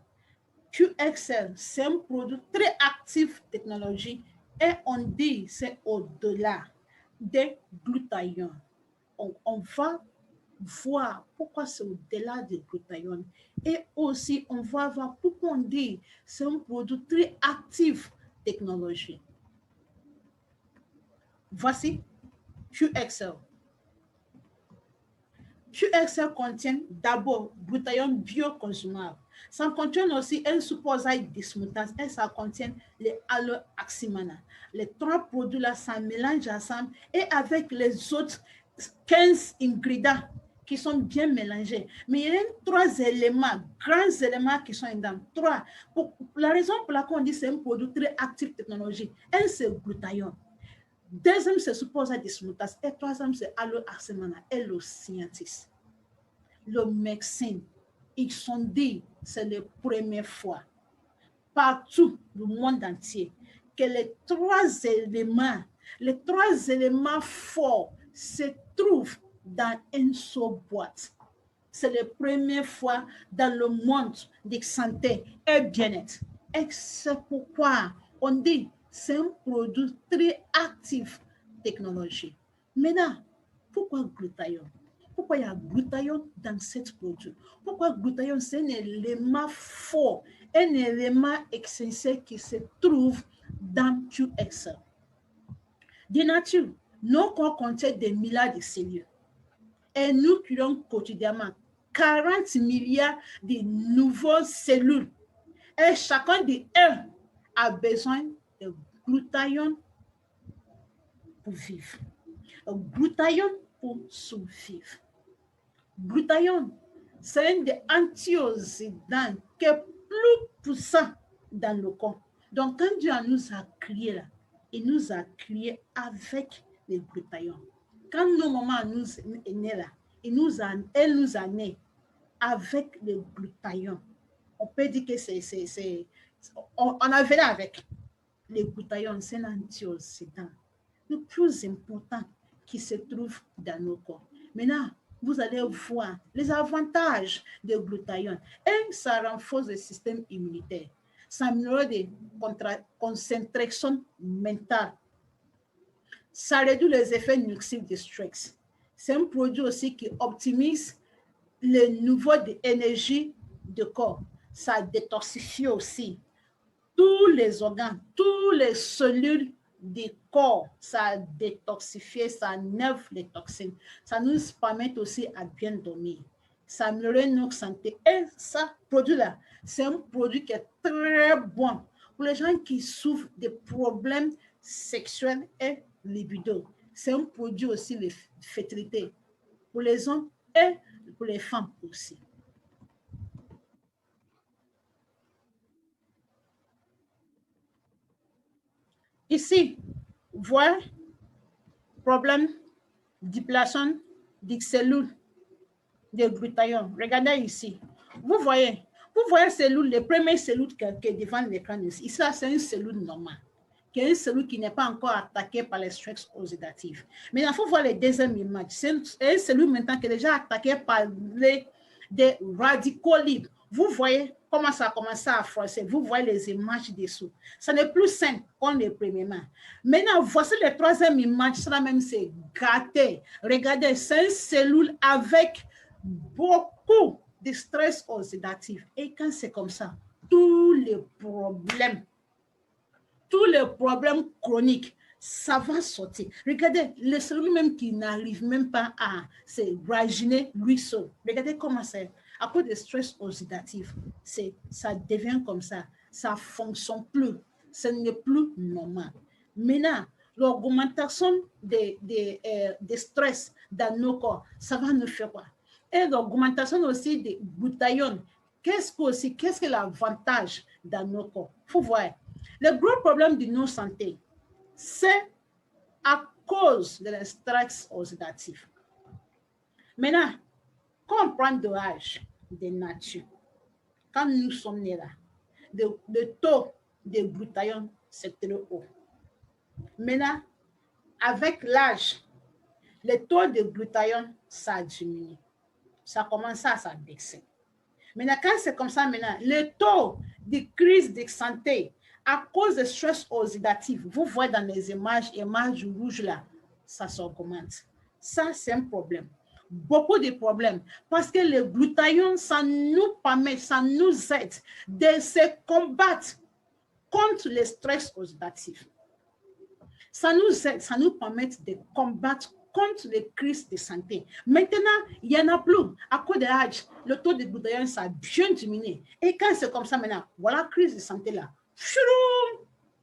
Pure Excel, c'est un produit très actif technologique et on dit c'est au-delà des glutathione. On va voir pourquoi c'est au-delà des glutathione et aussi on va voir pourquoi on dit c'est un produit très actif technologique. Voici Pure Excel. Pure Excel contient d'abord glutathione bioconsommable. Ça contient aussi un supposite dismutase et ça contient les alloxymana. Les trois produits-là, ça mélange ensemble et avec les autres 15 ingrédients qui sont bien mélangés. Mais il y a trois éléments, grands éléments qui sont dedans. Trois. La raison pour laquelle on dit que c'est un produit très actif technologique, un, c'est glutathione. Deuxième, c'est supposite dismutase. Et troisième, c'est alloxymana et le scientiste. Le médecin, ils sont dit, c'est la première fois, partout le monde entier, que les trois éléments forts se trouvent dans une seule boîte. C'est la première fois dans le monde de santé et bien-être. Et c'est pourquoi on dit c'est un produit très actif technologique. Maintenant, pourquoi glutathione? Pourquoi il y a glutathione dans ce produit? Pourquoi glutathione, c'est un élément fort, un élément essentiel qui se trouve dans Pure Excel. De nature, nos corps contiennent des milliards de cellules et nous créons quotidiennement 40 milliards de nouvelles cellules. Et chacun d'eux a besoin de glutathione pour vivre. Glutathione pour survivre. Glutathione, c'est un des antioxydants qui est plus puissant dans le corps. Donc, quand Dieu nous a créés là, il nous a créés avec le glutathione. Quand nos mamans nous est nés là, elle nous a nés avec le glutathione. On peut dire que on avait là avec le glutathione, c'est un antioxydant le plus important qui se trouve dans nos corps. Maintenant, vous allez voir les avantages de glutathione. Et ça renforce le système immunitaire. Ça améliore les concentrations mentales. Ça réduit les effets nocifs du stress. C'est un produit aussi qui optimise le niveau d'énergie du corps. Ça détoxifie aussi tous les organes, toutes les cellules du corps. Ça détoxifie, ça enlève les toxines. Ça nous permet aussi à bien dormir. Ça améliore notre santé. Et ça, produit-là, c'est un produit qui est très bon pour les gens qui souffrent de problèmes sexuels et libido. C'est un produit aussi de fertilité pour les hommes et pour les femmes aussi. Ici, voir problème déplétion des cellules de glutathione. Regardez ici. Vous voyez cellules, les premières cellules qui est devant l'écran ici. Ici, c'est une cellule normale, qui est une cellule qui n'est pas encore attaquée par les stress oxydatifs. Mais il faut voir les deuxièmes images. C'est une cellule maintenant qui est déjà attaquée par des radicaux libres. Vous voyez comment ça a commencé à forcer. Vous voyez les images dessous. Ça n'est plus simple comme les premièrement. Maintenant, voici les troisième images. Ça même, c'est gâté. Regardez, c'est une cellule avec beaucoup de stress oxydatif. Et quand c'est comme ça, tous les problèmes chroniques, ça va sortir. Regardez, les cellules même qui n'arrivent même pas à se régénérer lui seul. Regardez comment c'est. À cause du stress oxydatif, ça devient comme ça. Ça ne fonctionne plus. Ce n'est plus normal. Maintenant, l'augmentation des stress dans nos corps, ça va nous faire quoi? Et l'augmentation aussi des glutathione. Qu'est-ce que l'avantage dans nos corps? Il faut voir. Le gros problème de nos santé, c'est à cause de stress oxydatif. Maintenant, quand on prend de l'âge de nature, quand nous sommes nés là, le taux de glutathione, c'est très haut. Maintenant, avec l'âge, le taux de glutathione, ça a diminué. Ça commence à baisser. Maintenant, quand c'est comme ça, maintenant, le taux de crise de santé à cause de stress oxydatif, vous voyez dans les images rouges là, ça s'augmente. Ça, c'est un problème. Beaucoup de problèmes. Parce que le glutathione, ça nous permet, ça nous aide de se combattre contre le stress oxydatif. Ça nous aide, ça nous permet de combattre contre les crises de santé. Maintenant, il n'y en a plus. À cause de l'âge, le taux de glutathione, ça a bien diminué. Et quand c'est comme ça maintenant, voilà la crise de santé là.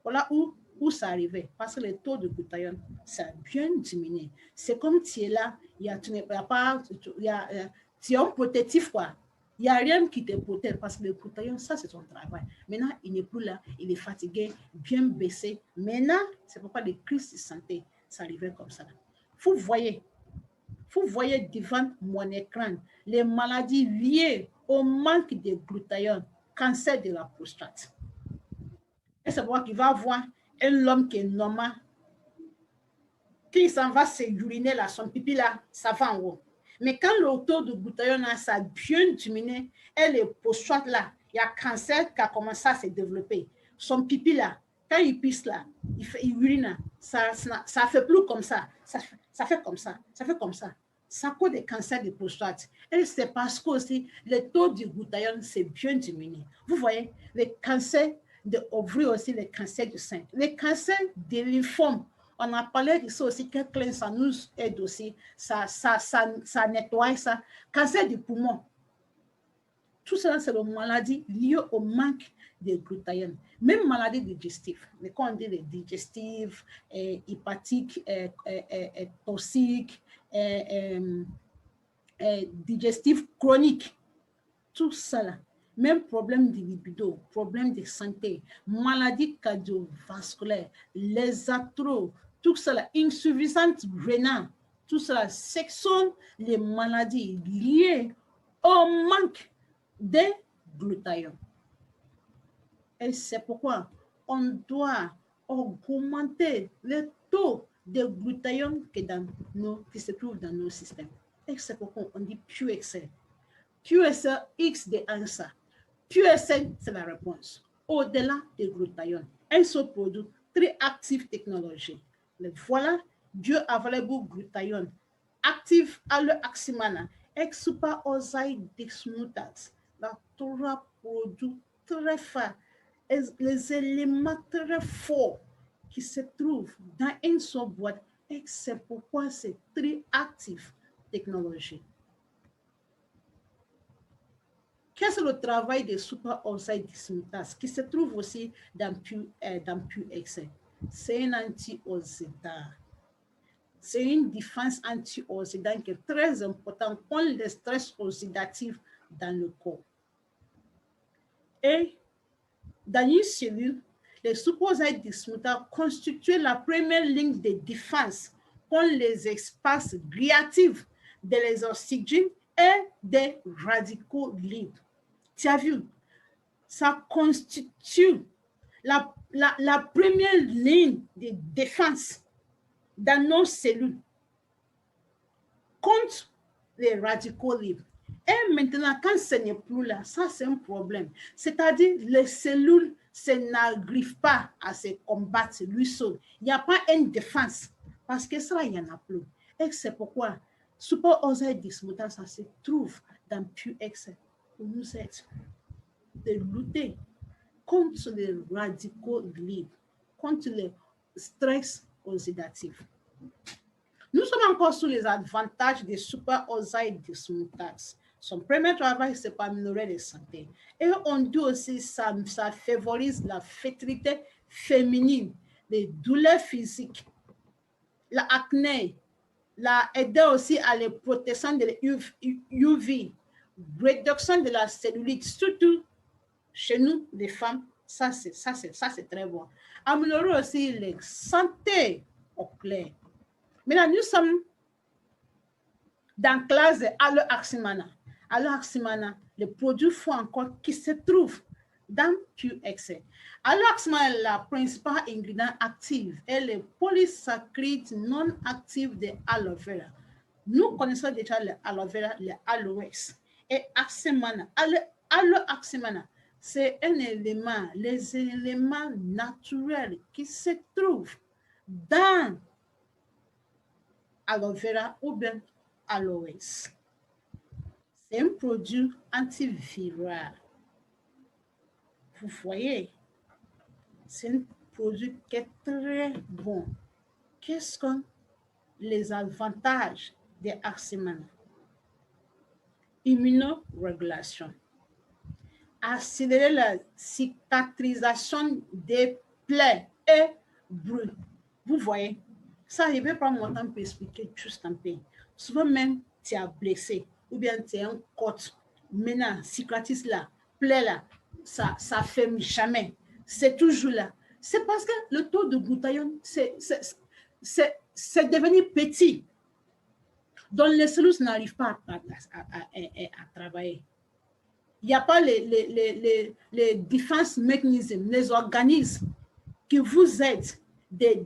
Voilà où ça arrivait. Parce que le taux de glutathione, ça a bien diminué. C'est comme tu es là, tu es un protectif, quoi. Il n'y a rien qui te protège parce que le glutathione, ça, c'est son travail. Maintenant, il n'est plus là, il est fatigué, bien baissé. Maintenant, c'est pourquoi les crises de santé, ça arrivait comme ça. Vous voyez devant mon écran les maladies liées au manque de glutathione, cancer de la prostate. Et c'est pourquoi qu'il va voir un homme qui est normal, qui s'en va se uriner là, son pipi là, ça va en haut. Mais quand le taux de glutathione ça a bien diminué, et les prostates là, il y a cancer qui a commencé à se développer. Son pipi là, quand il pisse là, il urine, ça fait plus comme ça. Ça fait comme ça. Ça fait comme ça. Ça cause des cancers de prostate. Et c'est parce que aussi, le taux de glutathione s'est bien diminué. Vous voyez, les cancers de ovaires aussi, les cancers du sein, les cancers des lymphomes. On a parlé de ça aussi, que ça nous aide aussi, ça nettoie ça. Cancer du poumon. Tout cela, c'est une maladie liée au manque de glutathione. Même maladie digestive. Mais quand on dit les digestives, hépatiques, toxiques, digestive chronique, tout ça, même problème de libido, problème de santé, maladie cardiovasculaire, les arthroses, tout ça, insuffisante rénale, tout ça, ce sont les maladies liées au manque de glutathione. Et c'est pourquoi on doit augmenter le taux de glutathione qui se trouve dans nos systèmes. Et c'est pourquoi on dit QXL. QSL X de ANSA. QSL, c'est la réponse. Au-delà de glutathione, un seul produit très actif technologie. Le voilà, Dieu available glutathione, active alloximana, ex-super oxide dismutase. La trois produits très forts, les éléments très forts qui se trouvent dans une seule boîte, et c'est pourquoi c'est très actif technologie. Qu'est-ce que le travail des super-oxyde dismutase qui se trouve aussi dans PUX? C'est un antioxydant. C'est une défense antioxydant qui est très importante contre le stress oxydatif dans le corps. Et dans une cellule, les super-oxyde dismutase constituent la première ligne de défense contre les espaces réactifs des oxygènes et des radicaux libres. Tu as vu, ça constitue la première ligne de défense dans nos cellules contre les radicaux libres. Et maintenant, quand ce n'est plus là, ça c'est un problème. C'est-à-dire, les cellules n'arrivent pas à se combattre lui seul. Il n'y a pas une défense parce que ça, il n'y en a plus. Et c'est pourquoi super-oxyde dismutase, ça se trouve dans PUX pour nous aider de lutter contre les radicaux libres, contre le stress oxydatif. Nous sommes encore sur les avantages des super-oxyde dismutase. Son premier travail, c'est pour améliorer la santé. Et on dit aussi que ça favorise la fertilité féminine, les douleurs physiques, l'acné, aider aussi à la protection de l'UV, réduction de la cellulite, surtout chez nous, les femmes, ça c'est très bon. Améliorer aussi la santé oculaire. Maintenant, nous sommes dans la classe de alloximana. Alloximana, le produit fort encore qui se trouve dans PureXL. Alors, la principale ingrédient actif est le polysaccharide non actif de aloe vera. Nous connaissons déjà le aloe vera, le aloes. Et aximana, aloaximana, c'est un élément, les éléments naturels qui se trouvent dans aloe vera ou bien aloes. C'est un produit antiviral. Vous voyez, c'est un produit qui est très bon. Qu'est-ce que les avantages des aximana? Immunorégulation. Accélérer la cicatrisation des plaies et brûles. Vous voyez, ça, je ne vais pas mon temps pour expliquer juste un peu. Souvent même, tu es blessé ou bien tu es un côte. Maintenant, cicatrice là, plaie là, ça ne ferme jamais. C'est toujours là. C'est parce que le taux de glutathione, c'est devenu petit. Donc, les cellules n'arrivent pas à travailler. Il n'y a pas les défense mécanismes, les organismes qui vous aident de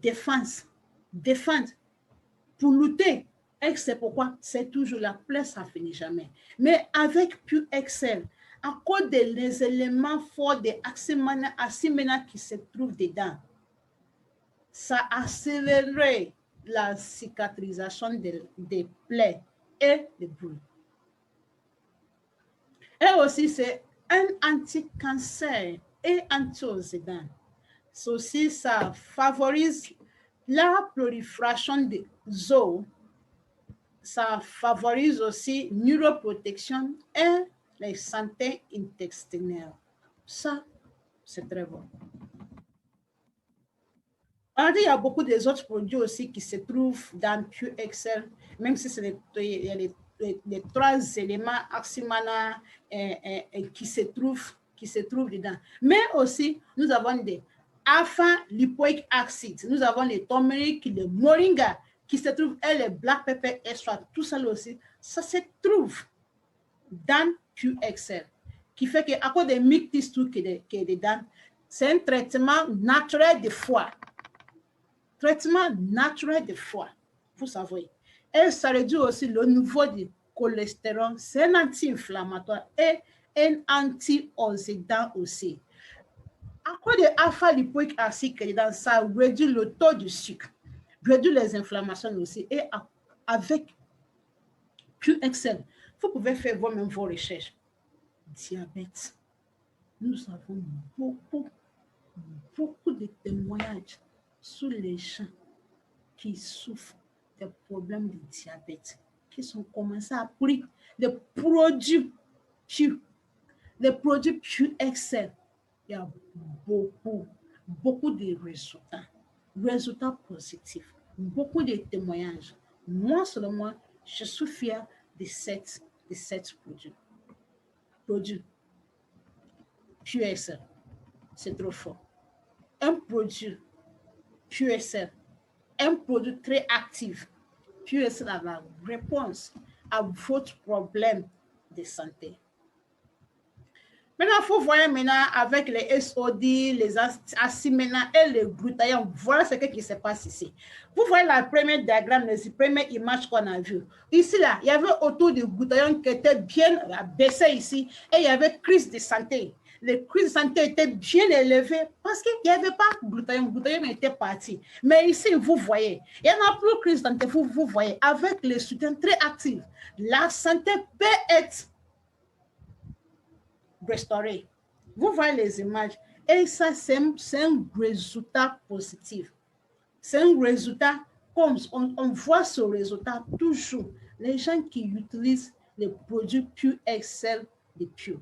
défendre pour lutter. Et c'est pourquoi c'est toujours la plaie, ça ne finit jamais. Mais avec PureXL, à cause des éléments forts des aximana qui se trouvent dedans, ça accélérerait la cicatrisation des plaies et des brûles. Et aussi, c'est un anti-cancer et antioxydant. Ceci, ça favorise la prolifération des os. Ça favorise aussi neuroprotection et la santé intestinale. Ça, c'est très bon. Alors, il y a beaucoup des autres produits aussi qui se trouvent dans PureXL, même si c'est les trois éléments aximana qui se trouvent dedans. Mais aussi, nous avons des alpha-lipoic acid, nous avons les turmeric, les moringa qui se trouvent, et les black pepper extra, tout ça aussi, ça se trouve dans PureXL, qui fait qu'à cause des mictistes qui est dedans, c'est un traitement naturel de foie. Traitement naturel de foie, vous savez. Et ça réduit aussi le niveau du cholestérol. C'est un anti-inflammatoire et un antioxydant aussi. À cause de alpha-lipoic acide, ça réduit le taux de sucre, réduit les inflammations aussi. Et avec PureXL, vous pouvez faire vous-même vos recherches. Diabète. Nous avons beaucoup de témoignages sur les gens qui souffrent des problèmes de diabète, qui sont commencés à prendre des produits PureXL. Il y a beaucoup de résultats positifs, beaucoup de témoignages. Moi seulement, je suis fière de cette produits PureXL. C'est trop fort. Un produit PureXL, un produit très actif. PureXL a la réponse à votre problème de santé. Maintenant, il faut voir maintenant avec les SOD, les aximana et les glutathione. Voilà ce qui se passe ici. Vous voyez la première diagramme, la première image qu'on a vue. Ici, là, il y avait autour du glutathione qui était bien baissé ici et il y avait crise de santé. Les crises de santé étaient bien élevées parce qu'il n'y avait pas de glutathione. Le glutathione était parti. Mais ici, vous voyez, il y en a plus de crise de santé. Vous voyez, avec les soutiens très actifs, la santé peut être restaurée. Vous voyez les images. Et ça, c'est un résultat positif. C'est un résultat, comme on voit ce résultat toujours. Les gens qui utilisent les produits PureXL de Pure.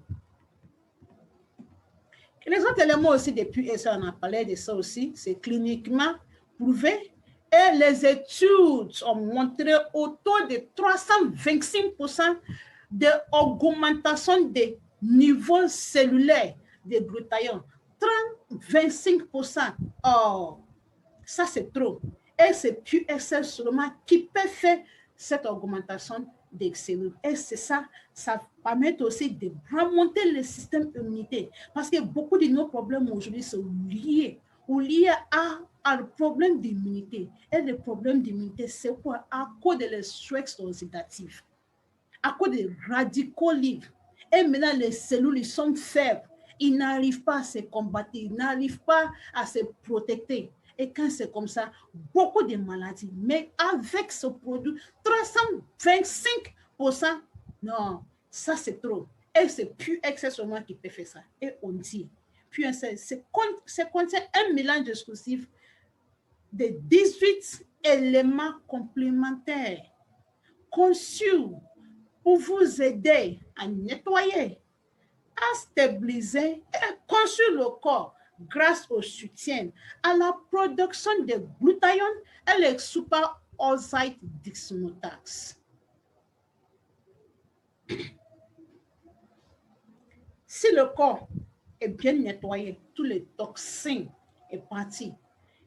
Les autres éléments aussi de PureXL, on a parlé de ça aussi, c'est cliniquement prouvé. Et les études ont montré autour de 325% d'augmentation des niveaux cellulaires de glutathione. 25%. Oh, ça c'est trop. Et c'est PureXL seulement qui peut faire cette augmentation des cellules. Et c'est ça, ça permet aussi de remonter le système immunitaire. Parce que beaucoup de nos problèmes aujourd'hui sont liés à le problème d'immunité. Et le problème d'immunité, c'est quoi? À cause des stress oxydatifs, à cause des radicaux libres. Et maintenant, les cellules ils sont faibles. Ils n'arrivent pas à se combattre, ils n'arrivent pas à se protéger. Et quand c'est comme ça, beaucoup de maladies. Mais avec ce produit, 325%, non, ça c'est trop. Et c'est plus excès seulement qui peut faire ça. Et on dit, puis c'est contient un mélange exclusif de 18 éléments complémentaires conçus pour vous aider à nettoyer, à stabiliser et construire le corps grâce au soutien à la production de glutathione et le superoxide dismutase. Si le corps est bien nettoyé, tous les toxines sont partis,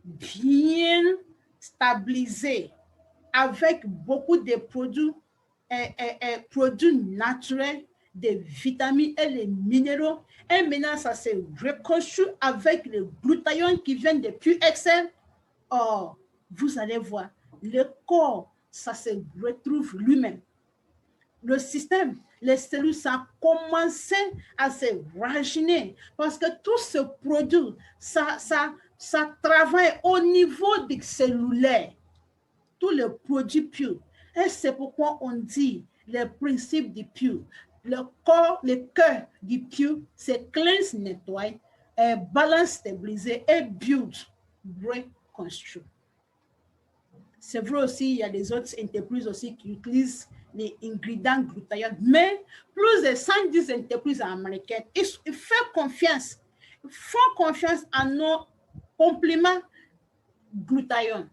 bien stabilisé avec beaucoup de produits naturels, des vitamines et les minéraux. Et maintenant, ça se reconstruit avec le glutathione qui vient de plus excès. Or, vous allez voir, le corps, ça se retrouve lui-même. Le système, les cellules, ça a commencé à se rajeunir parce que tout ce produit, ça travaille au niveau du cellulaire, tous les produits purs. Et c'est pourquoi on dit les principes du pur. Le corps, le cœur du pur, c'est cleanse, nettoyer, balance, stabiliser et build, reconstruire. C'est vrai aussi, il y a des autres entreprises aussi qui utilisent les ingrédients glutathione, mais plus de 110 entreprises américaines, ils font confiance à nos compléments glutathione.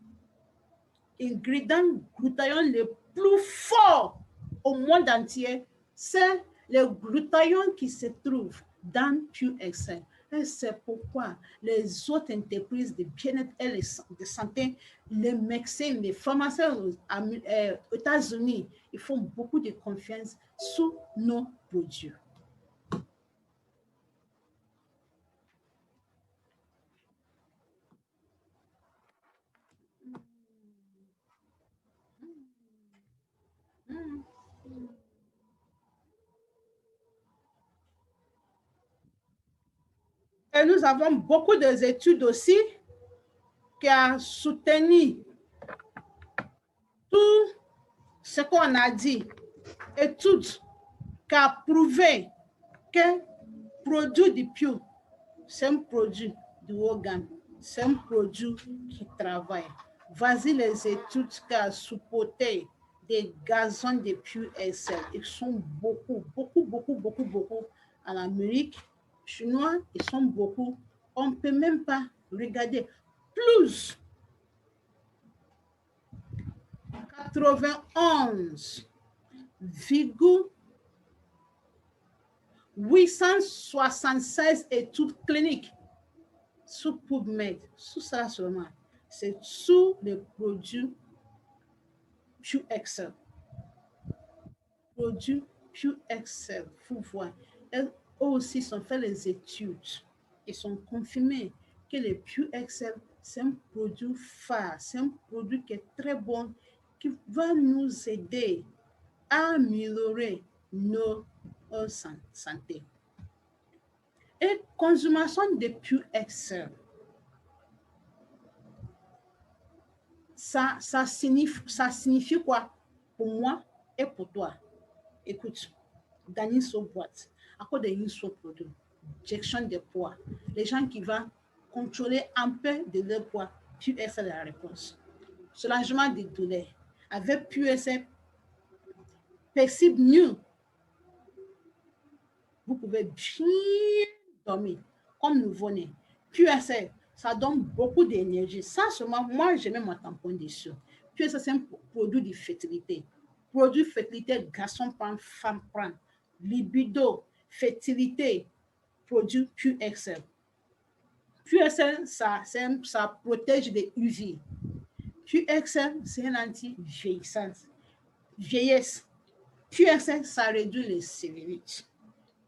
Ingrédient glutathione le plus fort au monde entier, c'est le glutathione qui se trouve dans Pure Excel. Et c'est pourquoi les autres entreprises de bien-être et de santé, les médecins, les pharmaciens aux États-Unis, ils font beaucoup de confiance sur nos produits. Et nous avons beaucoup d'études aussi qui ont soutenu tout ce qu'on a dit, études qui ont prouvé que produit du Pure, c'est un produit de haut gamme, c'est un produit qui travaille. Vas-y les études qui ont supporté des gazons de Pure Excel. Ils sont beaucoup, beaucoup, beaucoup, beaucoup, beaucoup en Amérique. Chinois, ils sont beaucoup. On ne peut même pas regarder. Plus 91,876 études cliniques sous PubMed, sous ça seulement, c'est sous les produits Pure Excel. Produits Pure Excel, vous voyez. Eux aussi sont fait les études. Ils sont confirmés que le Pure Excel, c'est un produit phare, c'est un produit qui est très bon, qui va nous aider à améliorer nos santé. Et consommation de Pure Excel, ça signifie quoi pour moi et pour toi? Écoute, dans une seule boîte, à cause d'une seule produit, gestion de poids, les gens qui vont contrôler un peu de leur poids, Pure Excel est la réponse. Soulagement des douleurs, avec Pure Excel, percibe mieux, vous pouvez bien dormir comme nouveau-né. Puis ça donne beaucoup d'énergie. Ça seulement, moi, je mets mon tampon dessus. Puis ça, c'est un produit de fertilité. Produit fertilité, garçon prend, femme prend. Libido, fertilité, produit Pure Excel. Pure Excel, ça protège des UV. Pure Excel, c'est un anti-vieillissance. Vieillesse. QXL, ça réduit les cellulite.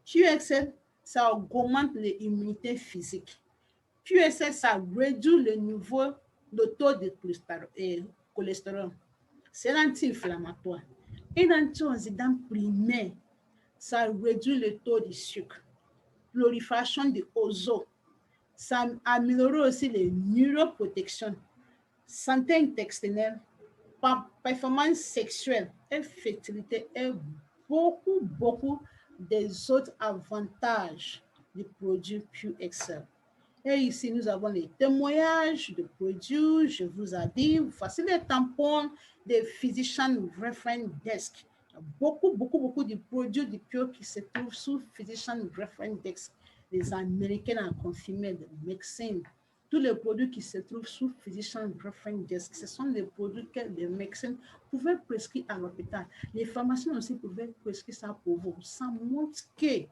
QXL, ça augmente l'immunité physique. QSL, ça réduit le niveau, le taux de cholestérol. C'est l'anti-inflammatoire. Et l'antioxydant primaire, ça réduit le taux de sucre. Prolifération de ozo. Ça améliore aussi les neuroprotections. Santé intestinale, performance sexuelle et fertilité et beaucoup des autres avantages du produit PureXL. Et ici, nous avons les témoignages de produits. Je vous ai dit, voici les tampons des Physician Reference Desk. Beaucoup de produits du Pure qui se trouvent sous Physician Reference Desk. Les Américains ont confirmé, les médecins. Tous les produits qui se trouvent sous Physician Reference Desk, ce sont des produits que les médecins pouvaient prescrire à l'hôpital. Les pharmaciens aussi pouvaient prescrire ça pour vous. Ça montre que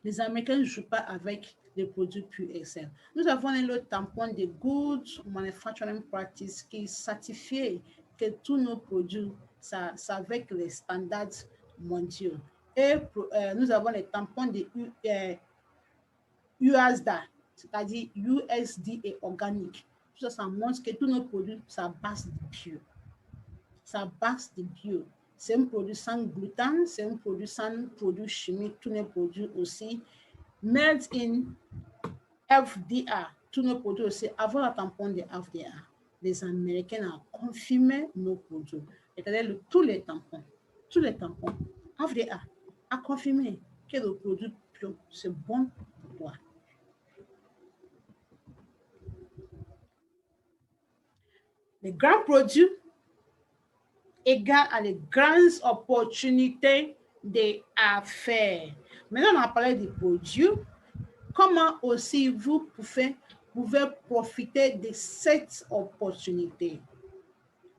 les Américains ne jouent pas avec les produits PureXL. Nous avons le tampon de Good Manufacturing Practice qui est certifié que tous nos produits sont avec les standards mondiaux. Et nous avons les tampons de USDA, c'est-à-dire USDA organique. Tout ça montre que tous nos produits sont base de bio. Ça base de bio. C'est un produit sans gluten, c'est un produit sans produits chimiques, tous nos produits aussi made in FDA, tous nos produits aussi avant le tampon de FDA. Les Américains ont confirmé nos produits, c'est-à-dire tous les tampons, FDA a confirmé que le produit bio, c'est bon pour toi. Les grands produits égale à les grandes opportunités d'affaires. Maintenant, on a parlé des produits. Comment aussi vous pouvez profiter de cette opportunité?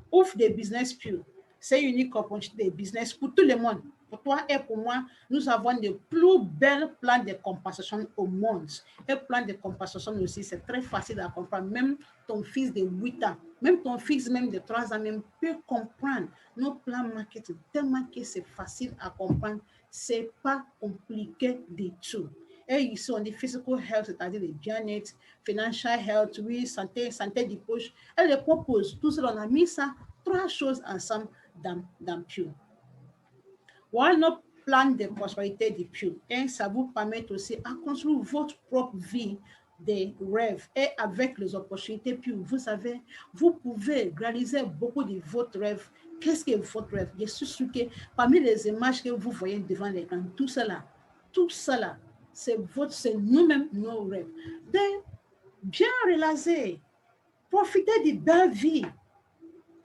Ouvre des business pure. C'est une unique opportunité de business pour tout le monde. Pour toi et pour moi, nous avons les plus belles plans de compensation au monde. Et plan de compensation aussi, c'est très facile à comprendre. Même ton fils de 8 ans, même ton fils même de 3 ans même peut comprendre nos plans marketing tellement que c'est facile à comprendre. C'est pas compliqué du tout. Et ici, on dit physical health, c'est-à-dire le bien-être, financial health, oui, santé du poche. Elle les propose. Tout cela, on a mis ça, 3 choses ensemble dans Pure. Voilà notre plan de prospérité du Pure. Et ça vous permet aussi à construire votre propre vie des rêves. Et avec les opportunités Pure, vous savez, vous pouvez réaliser beaucoup de votre rêve. Qu'est-ce que votre rêve? Je suis sûr que parmi les images que vous voyez devant l'écran, tout cela, c'est nous-mêmes, nos rêves. De bien réaliser, profiter de belle vie.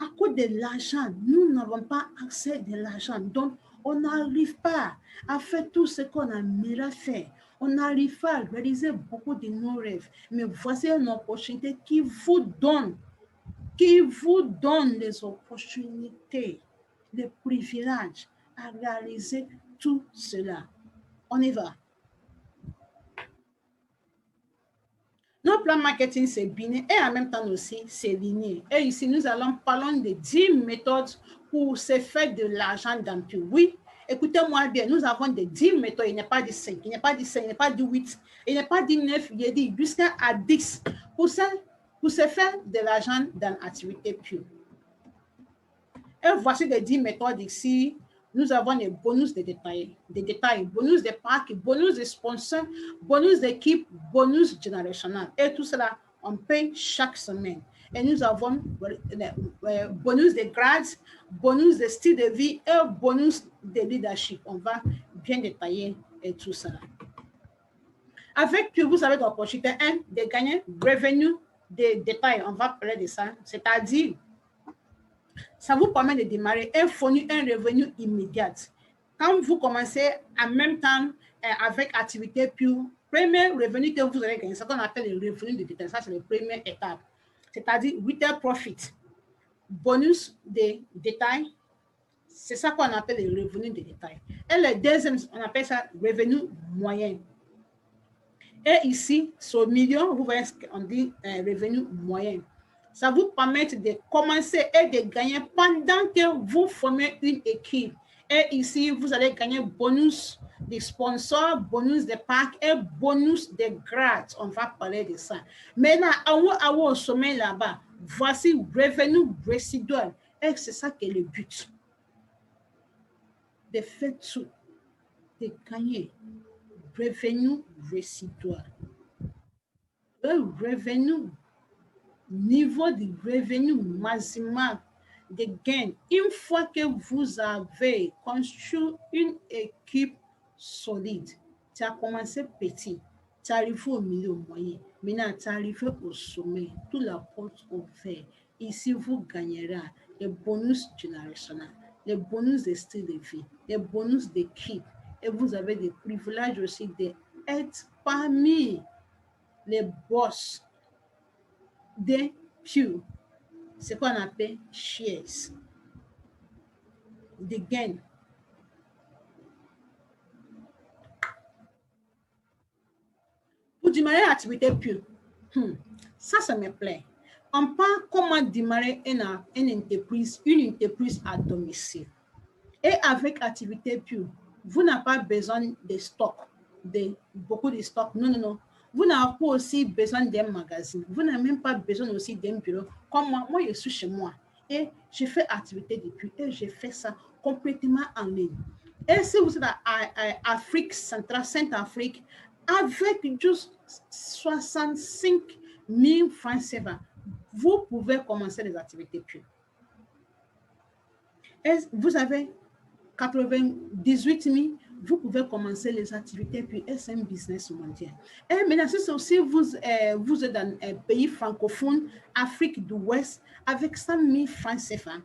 À cause de l'argent, nous n'avons pas accès de l'argent. Donc, on n'arrive pas à faire tout ce qu'on aimerait faire. On n'arrive pas à réaliser beaucoup de nos rêves. Mais voici une opportunité qui vous donne les opportunités, les privilèges à réaliser tout cela. On y va. Notre plan marketing, c'est binaire et en même temps aussi, c'est linéaire. Et ici, nous allons parler de 10 méthodes pour se faire de l'argent dans Pure. Oui, écoutez-moi bien, nous avons des 10 méthodes. Il n'est pas de 5, il n'est pas de 5, il n'est pas de 8, il n'est pas de 9, il est dit jusqu'à 10 pour se faire de l'argent dans l'activité Pure. Et voici les 10 méthodes ici. Nous avons les bonus de détails, bonus de parcs, bonus de sponsors, bonus d'équipe, bonus générationnel. Et tout cela, on paye chaque semaine. Et nous avons bonus de grades, bonus de style de vie et bonus de leadership. On va bien détailler tout cela. Avec que vous avez l'opportunité de gagner revenu de détails. On va parler de ça. C'est-à-dire, ça vous permet de démarrer un revenu immédiat. Quand vous commencez en même temps avec activité Pure, premier revenu que vous allez gagner, c'est ce qu'on appelle le revenu de détail. Ça, c'est la première étape. C'est-à-dire retail profit, bonus de détail. C'est ça qu'on appelle le revenu de détail. Et le deuxième, on appelle ça revenu moyen. Et ici, sur million, vous voyez ce qu'on dit revenu moyen. Ça vous permet de commencer et de gagner pendant que vous formez une équipe Et ici, vous allez gagner bonus des sponsors, bonus des parcs et bonus des grades. On va parler de ça. Maintenant, au sommet là-bas, voici revenu résiduel. Et c'est ça qui est le but. De faire tout, de gagner revenu résiduel. Le revenu, niveau de revenu maximal de gain, une fois que vous avez construit une équipe solide, tu as commencé petit, tu es arrivé au milieu moyen, maintenant tu es arrivé au sommet, toute la porte ouverte. Ici, vous gagnerez les bonus générationnels, les bonus de style de vie, les bonus d'équipe, et vous avez des privilèges aussi d'être parmi les boss des pew, ce qu'on appelle shares, de gain. Pour démarrer l'activité pew, ça me plaît. On parle comment démarrer une entreprise à domicile. Et avec l'activité pew, vous n'avez pas besoin de stock, de beaucoup de stock. Non, non, non. Vous n'avez pas aussi besoin d'un magazine. Vous n'avez même pas besoin aussi d'un bureau. Comme moi, je suis chez moi et je fais activité depuis et je fais ça complètement en ligne. Et si vous êtes à Afrique centrale, Sainte-Afrique, avec juste 65 000 francs CFA, vous pouvez commencer les activités pures. Et vous avez 98 000, vous pouvez commencer les activités, puis c'est un business mondial. Et maintenant, si vous êtes dans un pays francophone, Afrique de l'Ouest, avec 100 000 francs CFA,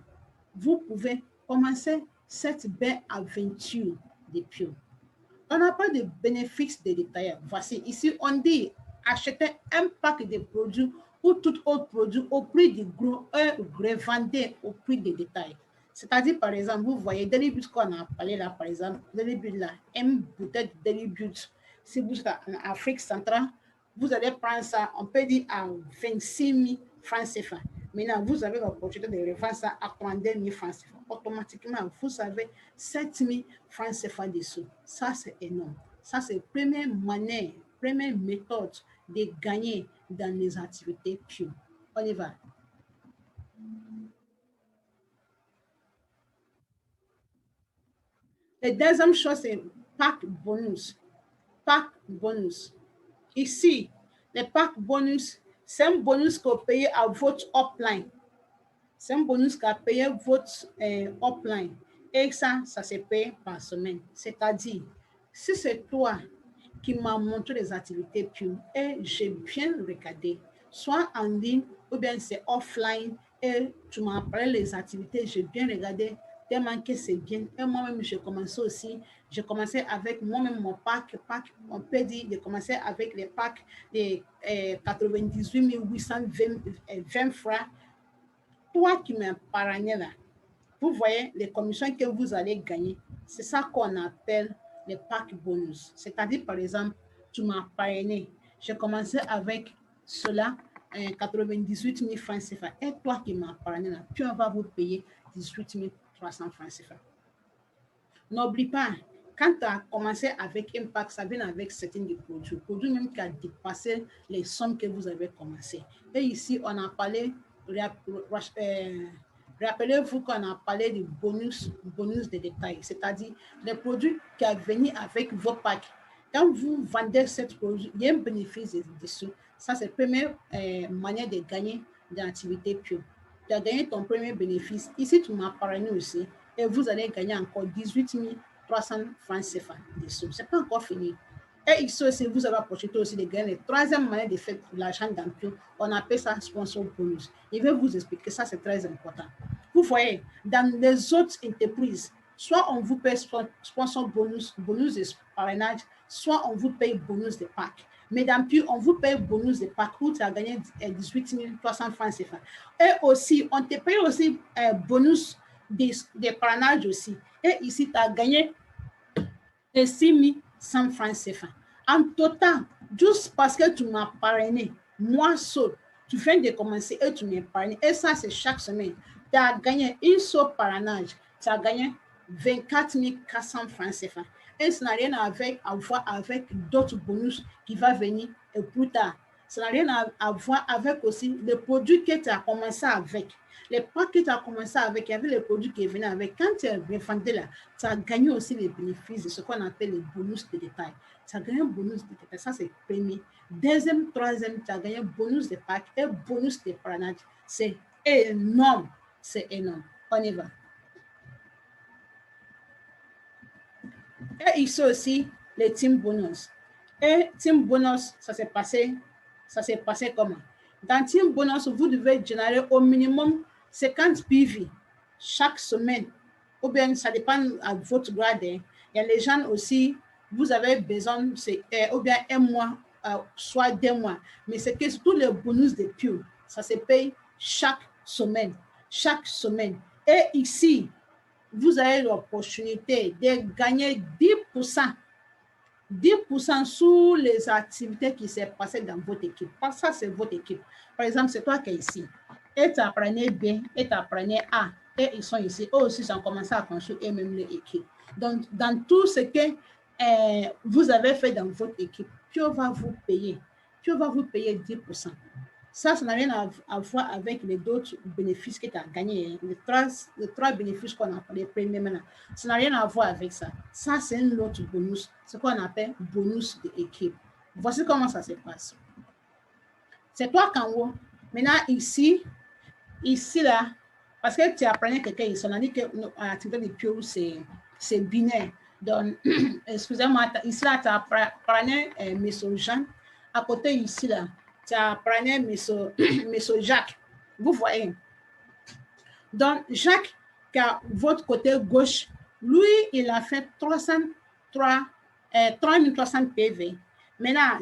vous pouvez commencer cette belle aventure de pure. On n'a pas de bénéfices de détail. Voici, ici, on dit acheter un pack de produits ou tout autre produit au prix du gros et revendre au prix des détails. C'est-à-dire, par exemple, vous voyez, Daily But qu'on a parlé là, par exemple, Daily But là, une bouteille de Daily But, si vous êtes en Afrique centrale, vous allez prendre ça, on peut dire à 26 000 francs CFA. Maintenant, vous avez l'opportunité de revendre ça à 32 000 francs CFA. Automatiquement, vous avez 7 000 francs CFA dessous. Ça, c'est énorme. Ça, c'est la première manière, première méthode de gagner dans les activités pure. On y va. La deuxième chose, c'est pack bonus. Pack bonus. Ici, le pack bonus, c'est un bonus que vous payez à votre upline. C'est un bonus qu'a payé votre upline. Et ça se paye par semaine. C'est-à-dire, si c'est toi qui m'as montré les activités pures et j'ai bien regardé, soit en ligne ou bien c'est offline, et tu m'as parlé les activités, j'ai bien regardé, tellement que c'est bien. Et moi-même, j'ai commencé aussi, j'ai commencé avec moi-même mon pack, on peut dire, j'ai commencé avec les packs de 98 820 francs. Toi qui m'épargnais là, vous voyez les commissions que vous allez gagner. C'est ça qu'on appelle les packs bonus. C'est-à-dire, par exemple, tu m'as parrainé. J'ai commencé avec cela, 98 000 francs CFA. Et toi qui m'as parrainé là, tu vas vous payer 18 300 francs CFA. N'oublie pas, quand tu as commencé avec Impact, ça vient avec certains des produits même qui a dépassé les sommes que vous avez commencé. Et ici, on a parlé, rappelez-vous qu'on a parlé de bonus de détail, c'est-à-dire les produits qui sont venus avec vos packs. Quand vous vendez ce produit, il y a un bénéfice dessus. Ça, c'est la première manière de gagner dans l'activité pure. Tu as gagné ton premier bénéfice. Ici, tu m'as parrainé aussi. Et vous allez gagner encore 18 300 francs CFA dessus. Ce n'est pas encore fini. Et ici aussi, vous avez l'opportunité aussi de gagner la troisième manière de faire de l'argent dans pure. On appelle ça sponsor bonus. Je vais vous expliquer ça, c'est très important. Vous voyez, dans les autres entreprises, soit on vous paye sponsor bonus de parrainage, soit on vous paye bonus de pack. Mais dans Pure, on vous paye bonus de pack où tu as gagné 18 300 francs CFA. Et aussi, on te paye aussi bonus de parrainage aussi. Et ici, tu as gagné 6 100 francs CFA. En total, juste parce que tu m'as parrainé, moi seul, tu viens de commencer et tu m'as parrainé. Et ça, c'est chaque semaine. Tu as gagné une seule parrainage. Tu as gagné 24 400 francs CFA. Et ça n'a rien à voir avec d'autres bonus qui vont venir plus tard. Ça n'a rien à voir avec aussi les produits que tu as commencé avec. Les pas que tu as commencé avec, il y avait les produits qui venaient avec. Quand tu as refundé là, tu as gagné aussi les bénéfices de ce qu'on appelle les bonus de détail. Tu as gagné un bonus de détail, ça c'est le premier. Deuxième, troisième, tu as gagné un bonus de pack et bonus de parrainage. C'est énorme, c'est énorme. On y va. Et ici aussi, les team bonus. Et team bonus, ça s'est passé comment? Dans team bonus, vous devez générer au minimum 50 PV chaque semaine. Ou bien, ça dépend de votre grade. Il y a les gens aussi, vous avez besoin, ou bien un mois, soit 2 mois. Mais c'est que tous les bonus de Pure, ça se paye chaque semaine. Chaque semaine. Et ici, vous avez l'opportunité de gagner 10%. 10% sur les activités qui s'est passées dans votre équipe. Parce que ça, c'est votre équipe. Par exemple, c'est toi qui es ici. Et tu apprenais B, et tu apprenais A. Et ils sont ici. Eux aussi, ils ont commencé à construire eux-mêmes l'équipe. Donc, dans tout ce que vous avez fait dans votre équipe, Pure va vous payer. Pure va vous payer 10%. Ça n'a rien à voir avec les autres bénéfices que tu as gagnés. Les trois bénéfices qu'on a parlé premièrement. Ça n'a rien à voir avec ça. Ça, c'est un autre bonus. Ce qu'on appelle bonus d'équipe. Voici comment ça se passe. C'est toi qu'en haut. Maintenant, ici, là, parce que tu apprenais quelqu'un ici, on a dit que l'activité de Pure, c'est binaire. Donc, excusez-moi, ici, là, tu apprenais M. Jean. À côté, ici, là, tu apprenais M. Jacques. Vous voyez. Donc, Jacques, qui a votre côté gauche, lui, il a fait 3300 PV. Maintenant,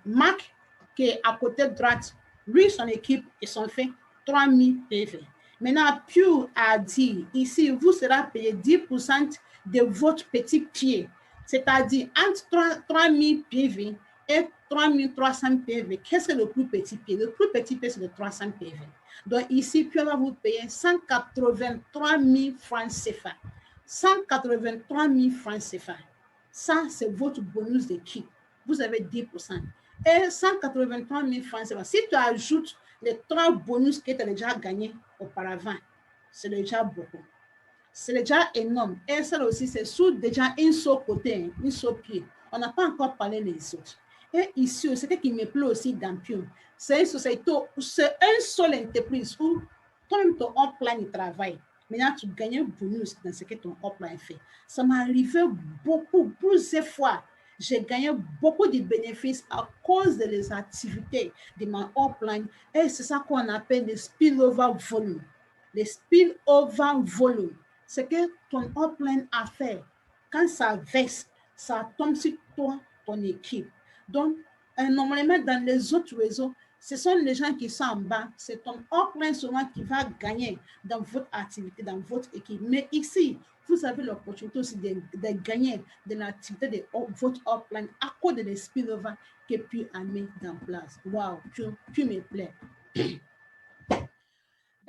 Marc, qui est à côté droite, lui, son équipe, ils ont fait 3000 PV. Maintenant, Pure a dit, ici, vous serez payé 10% de votre petit pied. C'est-à-dire, entre 3000 PV et 3300 PV, qu'est-ce que le plus petit pied? Le plus petit pied, c'est le 300 PV. Donc, ici, Pure va vous payer 183 000 francs CFA. 183 000 francs CFA. Ça, c'est votre bonus d'équipe. Vous avez 10%. Et 183 000 francs CFA. Si tu ajoutes les 3 bonus que tu as déjà gagnés auparavant, c'est déjà beaucoup. C'est déjà énorme. Et ça aussi, c'est sous déjà un seul côté, un seul pied. On n'a pas encore parlé des autres. Et ici, ce qui me plaît aussi dans Pure, c'est une société, c'est une seule entreprise où ton plan de travail, maintenant tu gagnes un bonus dans ce que ton plan fait. Ça m'est arrivé beaucoup, plusieurs fois. J'ai gagné beaucoup de bénéfices à cause des activités de mon plan. Et c'est ça qu'on appelle le spillover volume. Le spillover volume, c'est que ton plan a fait. Quand ça verse, ça tombe sur toi, ton équipe. Donc, normalement, dans les autres réseaux, ce sont les gens qui sont en bas. C'est ton upline souvent qui va gagner dans votre activité, dans votre équipe. Mais ici, vous avez l'opportunité aussi de gagner de l'activité de votre upline à cause de spillover que Pure a mis en place. Wow, Pure me plaît.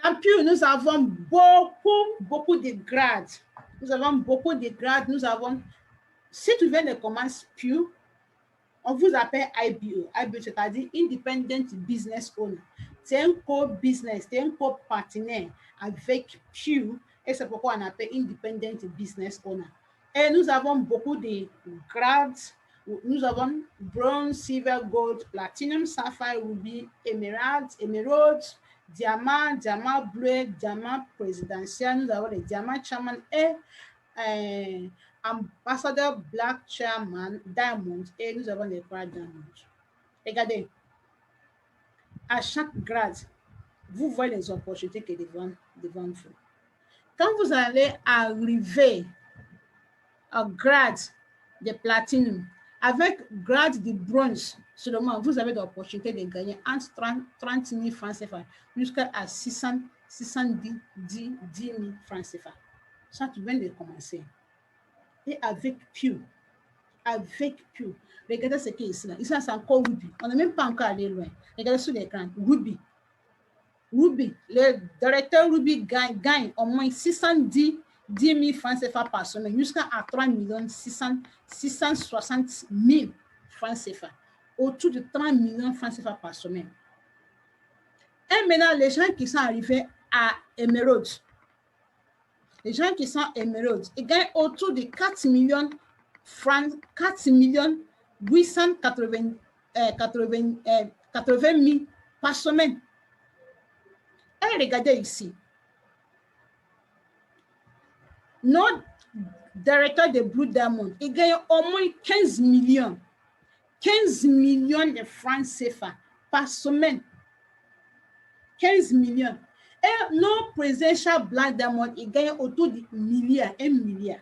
Dans Pure, nous avons beaucoup de grades. Nous avons beaucoup de grades. Nous avons, si tu viens de commencer Pure, on vous appelle IBO. IBO, c'est-à-dire Independent Business Owner. C'est un co-business, c'est un co-partenaire avec Pure et c'est pourquoi on appelle Independent Business Owner. Et nous avons beaucoup de grades. Nous avons Bronze, Silver, Gold, Platinum, Sapphire, Ruby, Emerald, Diamant, Diamant Bleu, Diamant Présidentiel. Nous avons les Diamants Chairman et Ambassadeur Black Chairman, Diamond, et nous avons les grades Diamond. Regardez, à chaque grade, vous voyez les opportunités qui sont devant vous. Quand vous allez arriver au grade de Platinum, avec grade de bronze, seulement, vous avez l'opportunité de gagner entre 30 000 francs CFA jusqu'à 610 000 francs CFA. Ça, tu viens de commencer. Et avec Pure, regardez ce qui est ici. Ici, c'est encore Ruby. On n'est même pas encore allé loin. Regardez sur l'écran. Ruby. Le directeur Ruby gagne au moins 610 10 000 francs CFA par semaine jusqu'à 3 660 000 francs CFA. Autour de 30 millions de francs CFA par semaine. Et maintenant, les gens qui sont arrivés à Emerald, les gens qui sont Emerald, ils gagnent autour de 4 millions francs, 4 millions 880 000 par semaine. Et regardez ici. Notre directeur de Blue Diamond, il gagne au moins 15 millions de francs CFA par semaine. 15 millions. Et nos présidential Black Diamond, il gagne autour de milliards, 1 milliard.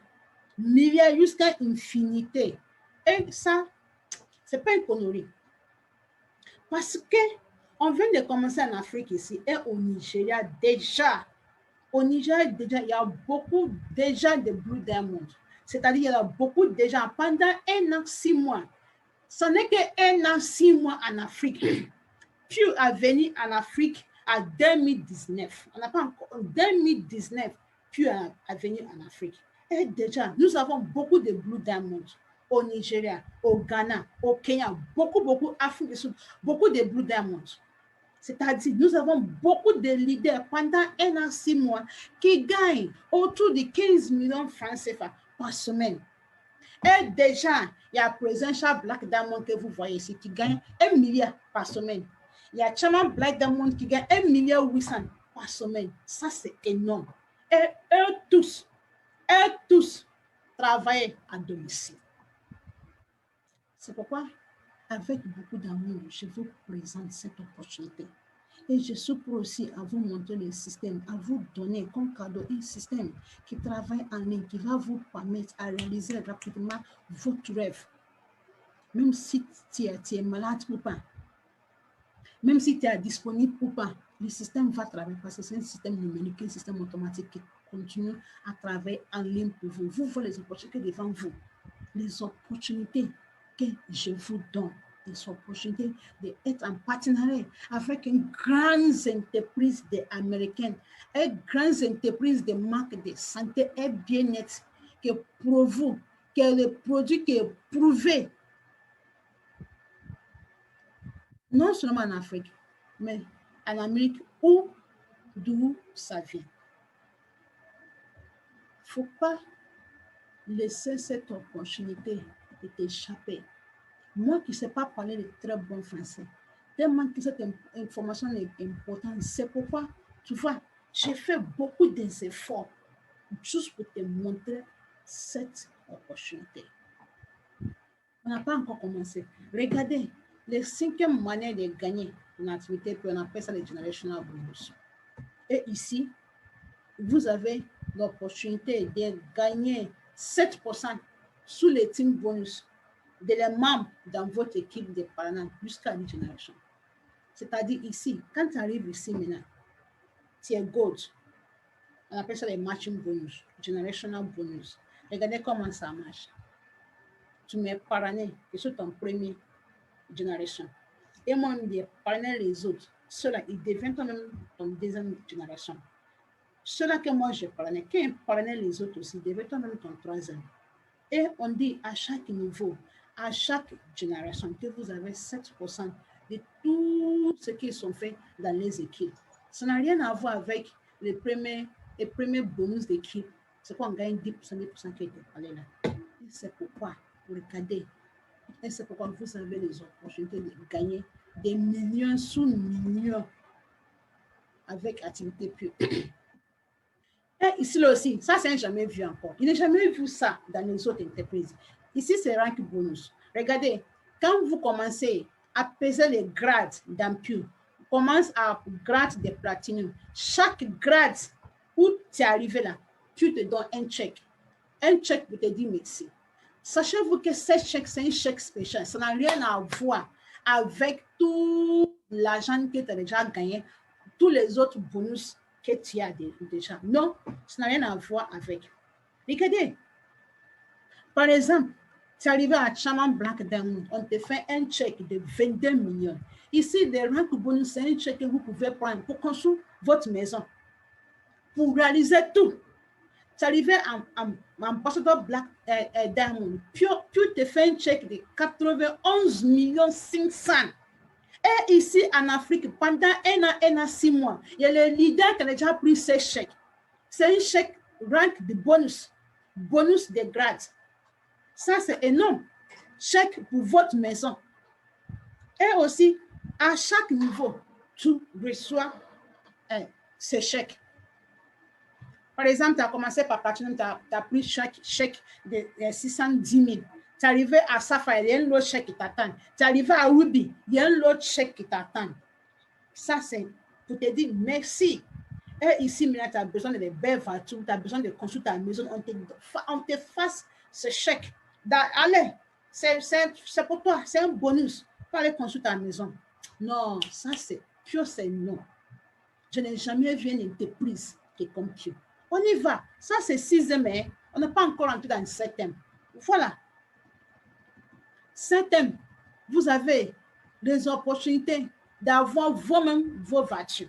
Milliards jusqu'à infinité. Et ça, c'est pas une connerie. Parce que on vient de commencer en Afrique ici et au Nigeria déjà. Au Nigeria déjà, il y a beaucoup déjà de Blue Diamond. C'est-à-dire il y a beaucoup de gens pendant 1 an, 6 mois. Ce n'est que 1 an, 6 mois en Afrique. Puis à venir en Afrique en 2019. On n'a pas encore en 2019, puis à venir en Afrique. Et déjà, nous avons beaucoup de Blue Diamond au Nigeria, au Ghana, au Kenya, beaucoup, Afrique du Sud, beaucoup de Blue Diamond. C'est-à-dire, nous avons beaucoup de leaders pendant 1 an, 6 mois qui gagnent autour de 15 millions de francs CFA par semaine. Et déjà, il y a Presidential Black Diamond que vous voyez ici qui gagne 1 milliard par semaine. Il y a Chairman Black Diamond qui gagne 1 milliard 800 par semaine. Ça, c'est énorme. Et eux tous travaillent à domicile. C'est pourquoi, avec beaucoup d'amour, je vous présente cette opportunité. Et je suis prêt aussi à vous montrer le système, à vous donner comme cadeau un système qui travaille en ligne, qui va vous permettre à réaliser rapidement votre rêve. Même si tu es malade ou pas, même si tu es disponible ou pas, le système va travailler parce que c'est un système numérique, un système automatique qui continue à travailler en ligne pour vous. Vous voyez les opportunités devant vous, les opportunités que je vous donne, les opportunités d'être en partenariat avec une grande entreprise américaine, une grande entreprise de marque de santé et bien-être qui prouve que le produit qui est prouvé non seulement en Afrique, mais en Amérique ou d'où ça vient. Il ne faut pas laisser cette opportunité de t'échapper. Moi qui ne sais pas parler de très bon français, tellement que cette information est importante, c'est pourquoi, tu vois, j'ai fait beaucoup d'efforts juste pour te montrer cette opportunité. On n'a pas encore commencé. Regardez, les 5e manière de gagner une activité, puis on appelle ça les generational bonus. Et ici, vous avez l'opportunité de gagner 7% sous les team bonus de les membres dans votre équipe de parrainage jusqu'à 10 générations. C'est-à-dire ici, quand tu arrives ici maintenant, tu es gold. On appelle ça les matching bonus, generational bonus. Regardez comment ça marche. Tu m'es parrainé, je suis ton premier génération. Et moi, je parrainer les autres. Ceux-là, ils deviennent toi-même ton 2e génération. Ceux-là que moi, je parrainais, quand ils parrainaient les autres aussi, ils deviennent toi-même ton 3e. Et on dit à chaque niveau, à chaque génération, que vous avez 7% de tout ce qui sont faits dans les équipes. Ça n'a rien à voir avec les premiers bonus d'équipe. C'est qu'on gagne 10%, 10% qui était parlé là. Et c'est pourquoi, regardez, et c'est pourquoi vous avez les opportunités de gagner des millions sous millions avec activité pure. Et ici là aussi, ça c'est jamais vu encore. Il n'a jamais vu ça dans les autres entreprises. Ici, c'est rank bonus. Regardez, quand vous commencez à peser les grades d'Ampure, commence à grade de Platinum, chaque grade où tu es arrivé là, tu te donnes un chèque. Un chèque pour te dire merci. Sachez-vous que ce chèque, c'est un chèque spécial. Ça n'a rien à voir avec tout l'argent que tu as déjà gagné, tous les autres bonus que tu as déjà. Non, ça n'a rien à voir avec. Regardez, par exemple, tu es arrivé à Chairman Black Diamond, on te fait un chèque de 22 millions. Ici, les rank bonus, c'est un chèque que vous pouvez prendre pour construire votre maison, pour réaliser tout. tu arrivais en ambassadeur Black Diamond, puis te fait un chèque de 91 500 000. Et ici en Afrique, pendant un an, 6 mois, il y a le leader qui a déjà pris ce chèque. C'est un chèque rank de bonus de grade. Ça, c'est énorme. Chèque pour votre maison. Et aussi, à chaque niveau, tu reçois ce chèque. Par exemple, tu as commencé par Platinum, tu as pris chèque de 610 000. Tu es arrivé à Sapphire, il y a un autre chèque qui t'attend. Tu es arrivé à Ruby, il y a un autre chèque qui t'attend. Ça, c'est pour te dire merci. Et ici, maintenant, tu as besoin de belles voitures, tu as besoin de construire ta maison, on te fasse ce chèque. Allez, c'est pour toi, c'est un bonus pour aller construire ta maison. Non, ça, c'est pur, c'est non. Je n'ai jamais vu une entreprise qui est comme Pure. On y va. Ça, c'est 6e, mais on n'est pas encore entré dans le 7e. Voilà. 7e, vous avez des opportunités d'avoir vous-même vos voitures.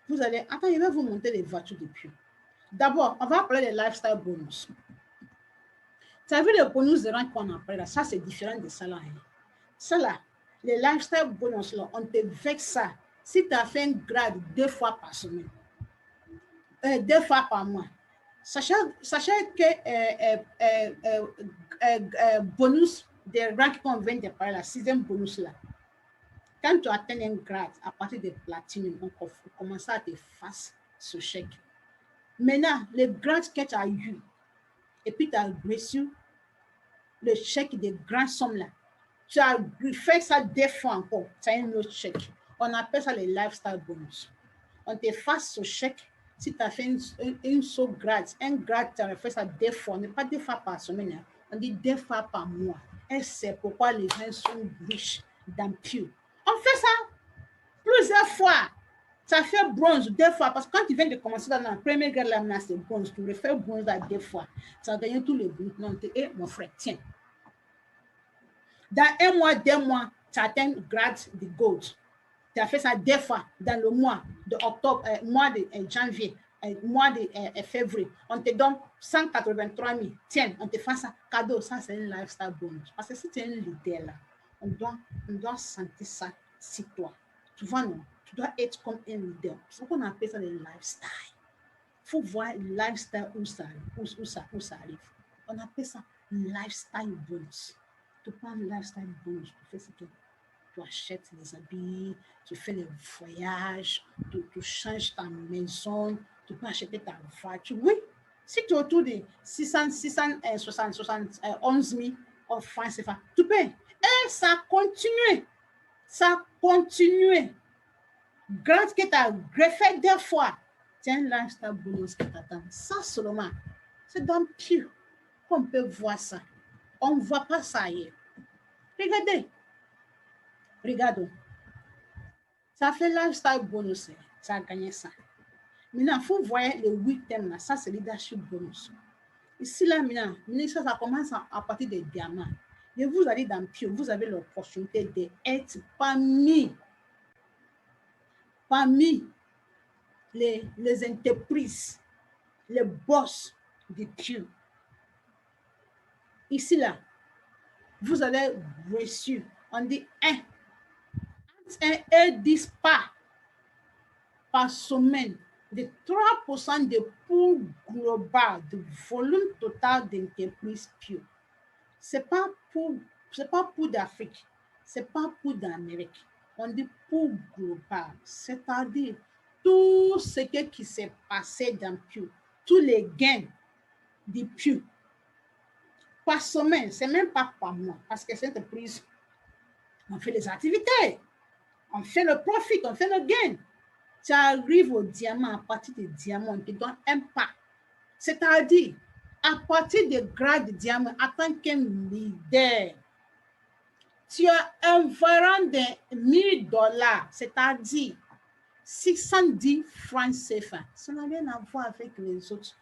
Vous allez... Attends, je vais vous montrer les voitures de Pure. D'abord, on va parler des lifestyle bonus. Tu as vu les bonus de rang qu'on a parlé là? Ça, c'est différent de ça là. Ça là, les lifestyle bonus là, on te vexe ça. Si tu as fait un grade 2 fois par semaine, 2 fois par mois, sachez que bonus de rank qu'on vient de parler, la 6e bonus là, quand tu atteins un grade à partir de platinum, on commence à te faire ce chèque. Maintenant, le grade que tu as eu, et puis tu as reçu le chèque de grandes sommes là, tu as fait ça 2 fois encore, tu as un autre chèque. On appelle ça les lifestyle bonus. On te fait ce chèque si tu as fait une grade. Un grade, tu as fait ça 2 fois, on n'est pas 2 fois par semaine, on dit 2 fois par mois. Et c'est pourquoi les gens sont riches dans Pure. On fait ça plusieurs fois. Ça fait bronze 2 fois, parce que quand tu viens de commencer dans la première grade, là, c'est bronze. Tu refais bronze à 2 fois. Ça a gagné tous les bouts. Non, mon frère, tiens. Dans 1 mois, 2 mois, tu atteins le grade de gold. Tu as fait ça 2 fois dans le mois de octobre, mois de janvier, mois de février. On te donne 183 000. Tiens, on te fait ça cadeau. Ça, c'est un lifestyle bonus. Parce que si tu es un leader là, on doit sentir ça sur toi. Tu vois, non? Tu dois être comme un leader. C'est ce qu'on appelle ça le lifestyle. Il faut voir le lifestyle où ça arrive. On appelle ça lifestyle bonus. Tu prends le lifestyle bonus, tu fais ce que tu achètes les habits, tu fais les voyages, tu changes ta maison, tu peux acheter ta voiture. Oui, si tu es autour de 671 000 en francs CFA, tu payes. Et ça continue. Ça continue. Grâce que tu as greffé 2 fois, tiens, lifestyle bonus qui t'attend. Ça seulement, c'est dans Pure qu'on peut voir ça. On ne voit pas ça ailleurs. Regardez. Regardons. Ça fait lifestyle bonus. Ça a gagné ça. Maintenant, il faut voir le 8e là. Ça, c'est leadership bonus. Ici, là, maintenant, ça commence à partir des diamants. Et vous allez dans Pure, vous avez l'opportunité d'être parmi les entreprises, les boss de Pure. Ici, là, vous allez reçu, on dit 1 et 10 pas par semaine de 3% de pool global de volume total d'entreprise Pure. Ce n'est pas pour d'Afrique, ce n'est pas pour d'Amérique. On dit pour global, c'est-à-dire tout ce qui s'est passé dans Pure, tous les gains de Pure par semaine, ce n'est même pas par mois, parce que cette entreprise, on fait les activités, on fait le profit, on fait le gain. Tu arrives au diamant, à partir des diamants, on te donne un pas. C'est-à-dire, à partir des grades de diamant, en tant qu'un leader, tu as environ de $1 000, c'est-à-dire 610 francs CFA. Ça n'a rien à voir avec les autres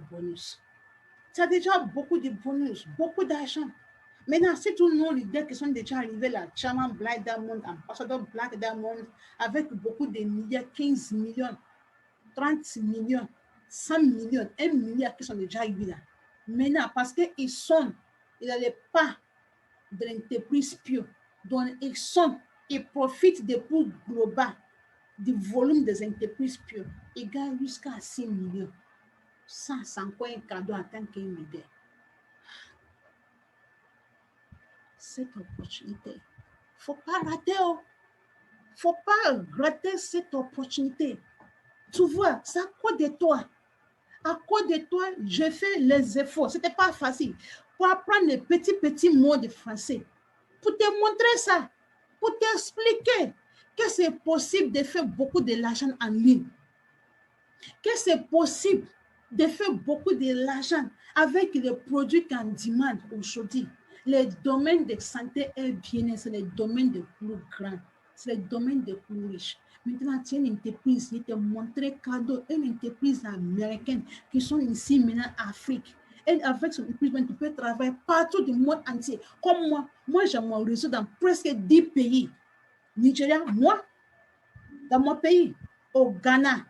bonus. Tu as déjà beaucoup de bonus, beaucoup d'argent. Maintenant, c'est tous nos leaders qui sont déjà arrivés là, Chairman Black Diamond, Ambassador Black Diamond, avec beaucoup de milliards, 15 millions, 30 millions. 100 millions, 1 milliard qui sont déjà arrivés là. Maintenant, parce qu'ils sont, ils n'allaient pas de l'entreprise pure, donc ils profitent des coûts globaux du volume des entreprises pures. Ils gagnent jusqu'à 6 millions. Ça, c'est encore un cadeau en tant qu'un leader. Cette opportunité, il ne faut pas rater. Il ne faut pas rater cette opportunité. Tu vois, c'est à cause de toi. À cause de toi, j'ai fait les efforts. Ce n'était pas facile. Pour apprendre les petits mots de français. Pour te montrer ça. Pour t'expliquer que c'est possible de faire beaucoup de l'argent en ligne. Que c'est possible de faire beaucoup de l'argent avec les produits qu'on demande aujourd'hui. Les domaines de santé et bien-être, c'est les domaines les plus grands. C'est les domaines les plus riches. Maintenant, tu as une entreprise qui te montre cadeau, une entreprise américaine qui sont ici maintenant en Afrique. Et avec son entreprise, tu peux travailler partout du monde entier. Comme moi j'ai mon réseau dans presque 10 pays. Nigeria, moi, dans mon pays, au Ghana,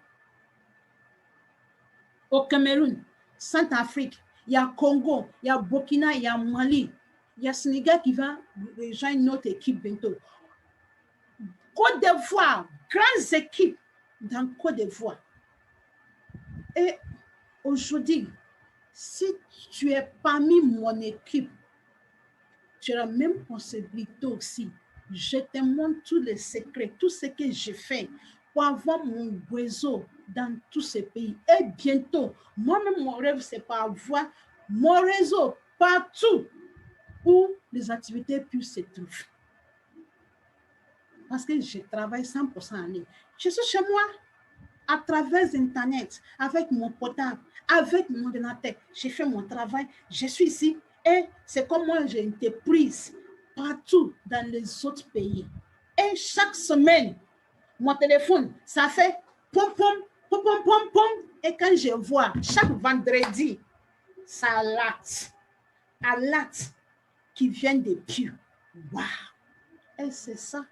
au Cameroun, Centrafrique, il y a Congo, il y a Burkina, il y a Mali, il y a Sénégal qui va rejoindre notre équipe bientôt. Côte d'Ivoire, grandes équipes dans Côte d'Ivoire. Et aujourd'hui, si tu es parmi mon équipe, tu as la même possibilité aussi. Je te montre tous les secrets, tout ce que j'ai fait pour avoir mon réseau dans tous ces pays. Et bientôt, moi-même, mon rêve, c'est pour avoir mon réseau partout où les activités puissent se trouver. Parce que je travaille 100% en ligne. Je suis chez moi, à travers Internet, avec mon portable, avec mon ordinateur. J'ai fait mon travail, je suis ici. Et c'est comme moi, j'ai une entreprise partout dans les autres pays. Et chaque semaine, mon téléphone, ça fait pom pom, pom pom pom pom. Et quand je vois, chaque vendredi, ça alerte qui vient des pieux. Waouh! Et c'est ça,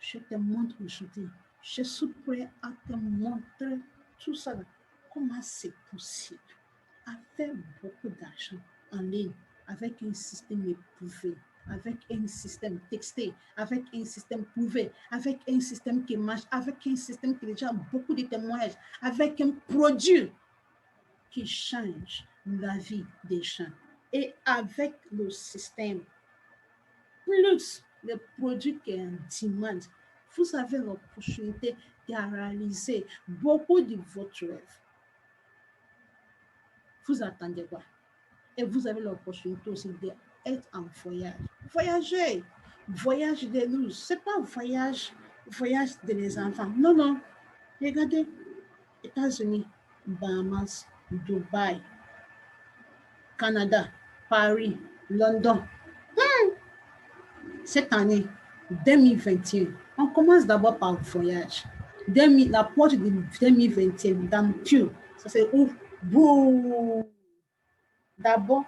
je te montre aujourd'hui. Je suis prêt à te montrer tout ça. Comment c'est possible à faire beaucoup d'argent en ligne avec un système éprouvé, avec un système texté, avec un système prouvé, avec un système qui marche, avec un système qui a déjà beaucoup de témoignages, avec un produit qui change la vie des gens. Et avec le système, plus les produits qu'on demande, vous avez l'opportunité de réaliser beaucoup de votre rêve. Vous attendez quoi? Et vous avez l'opportunité aussi d'être en voyage. Voyager, voyage de nous, ce n'est pas voyage de les enfants. Non, non. Regardez, États-Unis, Bahamas, Dubaï, Canada, Paris, London. Cette année, 2021, on commence d'abord par le voyage. La porte de 2021, dans Dieu, ça c'est ouvre. Boum! D'abord,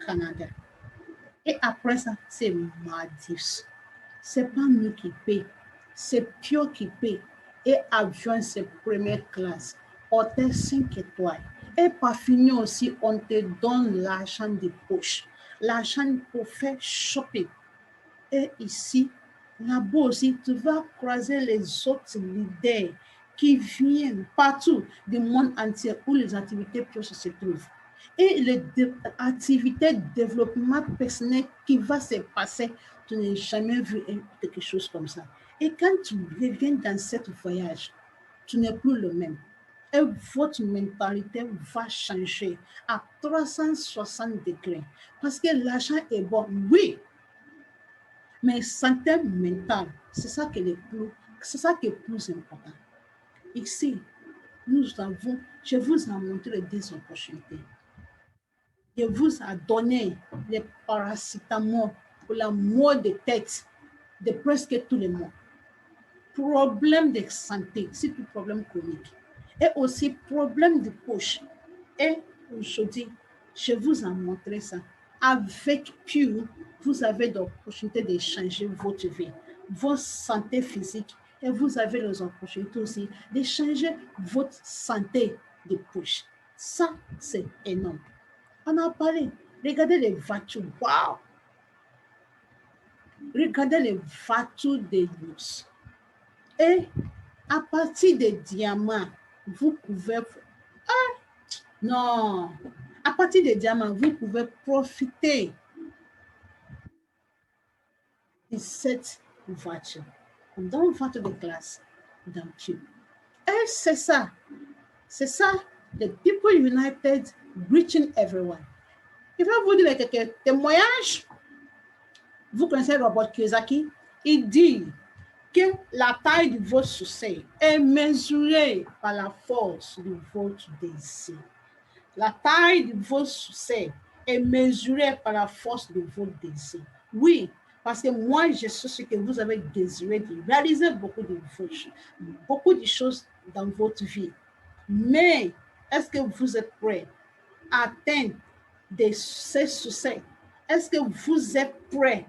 Canada. Et après ça, c'est Maldives. C'est pas nous qui payons, c'est Pio qui paye. Et avion, c'est première classe. Hôtel 5 étoiles. Et par finir aussi, on te donne l'argent de poche. L'argent pour faire shopping. Et ici, là-bas aussi, tu vas croiser les autres leaders qui viennent partout du monde entier où les activités se trouvent. Et les activités de développement personnel qui va se passer, tu n'as jamais vu quelque chose comme ça. Et quand tu reviens dans ce voyage, tu n'es plus le même. Et votre mentalité va changer à 360 degrés. Parce que l'argent est bon, oui, mais santé mentale, c'est ça qui est plus important. Ici, je vous ai montré des opportunités. Je vous ai donné les paracétamol pour la maux de tête de presque tous les mois. Problème de santé, surtout problème chronique. Et aussi problème de poche. Et aujourd'hui, je vous ai montré ça. Avec Pew, vous avez l'opportunité de changer votre vie, votre santé physique, et vous avez les opportunités aussi de changer votre santé de poche. Ça, c'est énorme. On a parlé. Regardez les voitures. Waouh! Regardez les voitures de luxe. Et à partir des diamants, vous pouvez... Non! À partir des diamants, vous pouvez profiter de cette voiture. Dans une voiture de classe, dans Cube. Et c'est ça. C'est ça. The People United reaching everyone. Il va vous dire quelques témoignages. Vous connaissez Robert Kiyosaki? Il dit que la taille de votre succès est mesurée par la force de votre désir. La taille de votre succès est mesurée par la force de votre désir. Oui, parce que moi, je sais ce que vous avez désiré de réaliser beaucoup de choses dans votre vie. Mais est-ce que vous êtes prêt à atteindre ces succès? Est-ce que vous êtes prêt?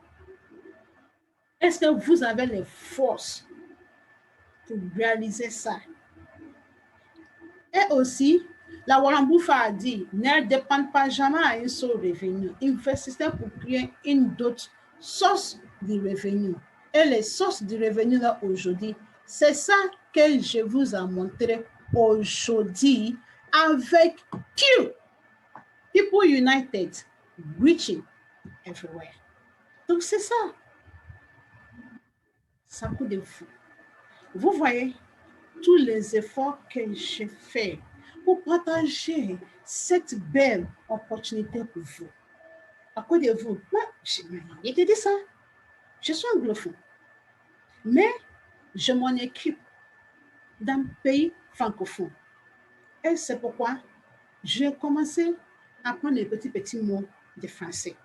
Est-ce que vous avez les forces pour réaliser ça? Et aussi, la Warren Buffett a dit, ne dépend pas jamais à un seul revenu. Investissez pour créer une autre source de revenus. Et les sources de revenus là aujourd'hui, c'est ça que je vous ai montré aujourd'hui avec Q. People United, reaching everywhere. Donc c'est ça. Ça coûte de fou. Vous voyez tous les efforts que j'ai faits pour partager cette belle opportunité pour vous. À cause de vous, moi, je te dis ça. Je suis anglophone. Mais je m'en occupe d'un pays francophone. Et c'est pourquoi j'ai commencé à apprendre les petits mots de français.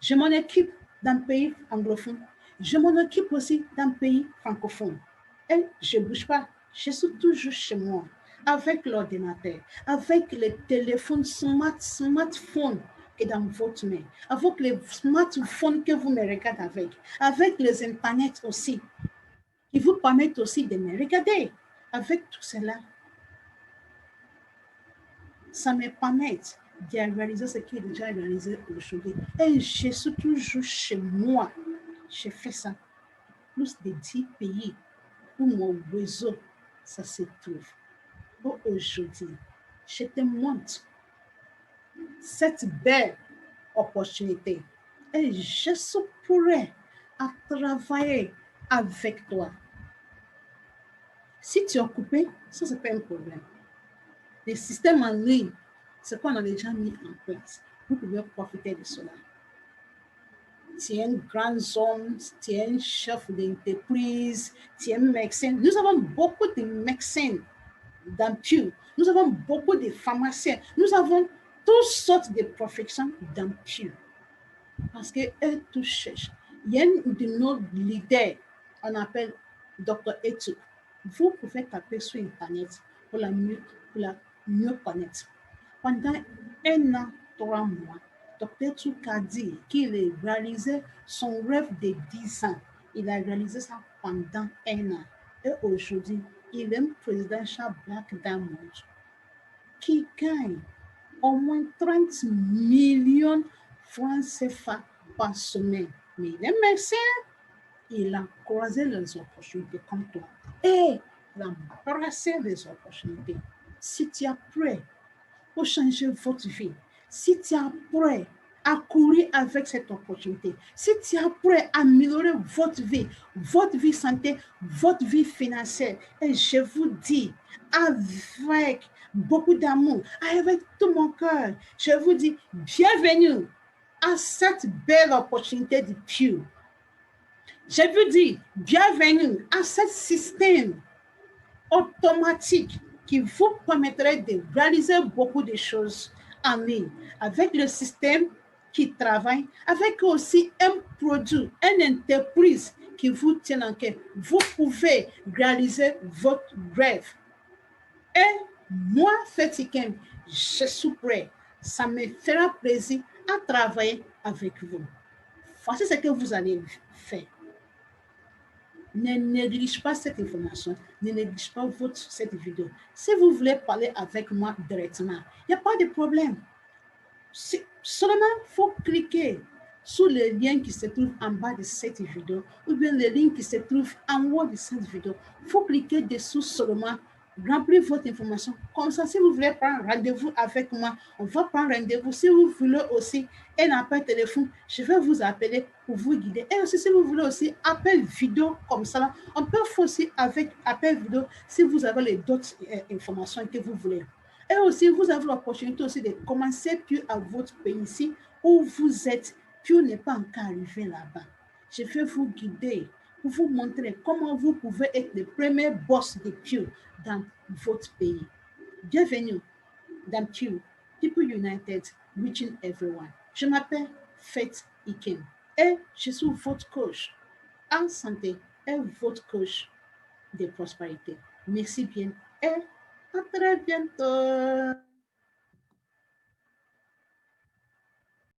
Je m'en occupe d'un pays anglophone. Je m'en occupe aussi d'un pays francophone. Et je ne bouge pas. Je suis toujours chez moi, avec l'ordinateur, avec les téléphones smartphones qui sont dans votre main, avec les smartphones que vous me regardez avec les internets aussi, qui vous permettent aussi de me regarder. Avec tout cela, ça me permet de réaliser ce qui est déjà réalisé aujourd'hui. Et je suis toujours chez moi. Je fais ça. Plus de 10 pays où mon réseau, ça se trouve. Aujourd'hui, je te montre cette belle opportunité et je suis prêt à travailler avec toi. Si tu es occupé, ça, c'est pas un problème. Les systèmes en ligne, c'est qu'on a déjà mis en place. Vous pouvez profiter de cela. Tu es un grand homme, tu es un chef d'entreprise, tu es un médecin. Nous avons beaucoup de médecins dans Pew. Nous avons beaucoup de pharmaciens. Nous avons toutes sortes de professions dans Pew. Parce qu'eux tous cherchent. Il y a une de nos leaders, on appelle Dr. Etu. Vous pouvez taper sur Internet pour la mieux connaître. Pendant 1 an, 3 mois, Dr. Etu a dit qu'il a réalisé son rêve de 10 ans. Il a réalisé ça pendant 1 an. Et aujourd'hui, il est un presidential Black Diamond qui gagne au moins 30 millions de francs CFA par semaine. Mais il est médecin, il a croisé les opportunités comme toi. Et il a embrassé les opportunités. Si tu es prêt pour changer votre vie, si tu es prêt à courir avec cette opportunité, si tu es prêt à améliorer votre vie santé, votre vie financière, et je vous dis, avec beaucoup d'amour, avec tout mon cœur, je vous dis, bienvenue à cette belle opportunité de Pew. Je vous dis, bienvenue à ce système automatique qui vous permettrait de réaliser beaucoup de choses en ligne, avec le système qui travaille, avec aussi un produit, une entreprise qui vous tient en cœur. Vous pouvez réaliser votre rêve. Et moi, Fetikem, je suis prêt. Ça me fera plaisir à travailler avec vous. Voici ce que vous allez faire. Ne néglige pas cette information, ne néglige pas cette vidéo. Si vous voulez parler avec moi directement, il n'y a pas de problème. Seulement, il faut cliquer sur le lien qui se trouve en bas de cette vidéo ou bien le lien qui se trouve en haut de cette vidéo. Il faut cliquer dessous seulement, remplir votre information. Comme ça, si vous voulez prendre rendez-vous avec moi, on va prendre rendez-vous. Si vous voulez aussi un appel téléphone, je vais vous appeler pour vous guider. Et aussi, si vous voulez aussi appel vidéo comme ça, on peut faire aussi avec appel vidéo si vous avez les d'autres informations que vous voulez. Et aussi, vous avez l'opportunité aussi de commencer puis à votre pays ici où vous êtes, puis n'est pas encore arrivé là-bas. Je vais vous guider pour vous montrer comment vous pouvez être le premier boss de Pew dans votre pays. Bienvenue dans Pew, People United, Reaching Everyone. Je m'appelle Faith Iken et je suis votre coach en santé et votre coach de prospérité. Merci bien et à très bientôt.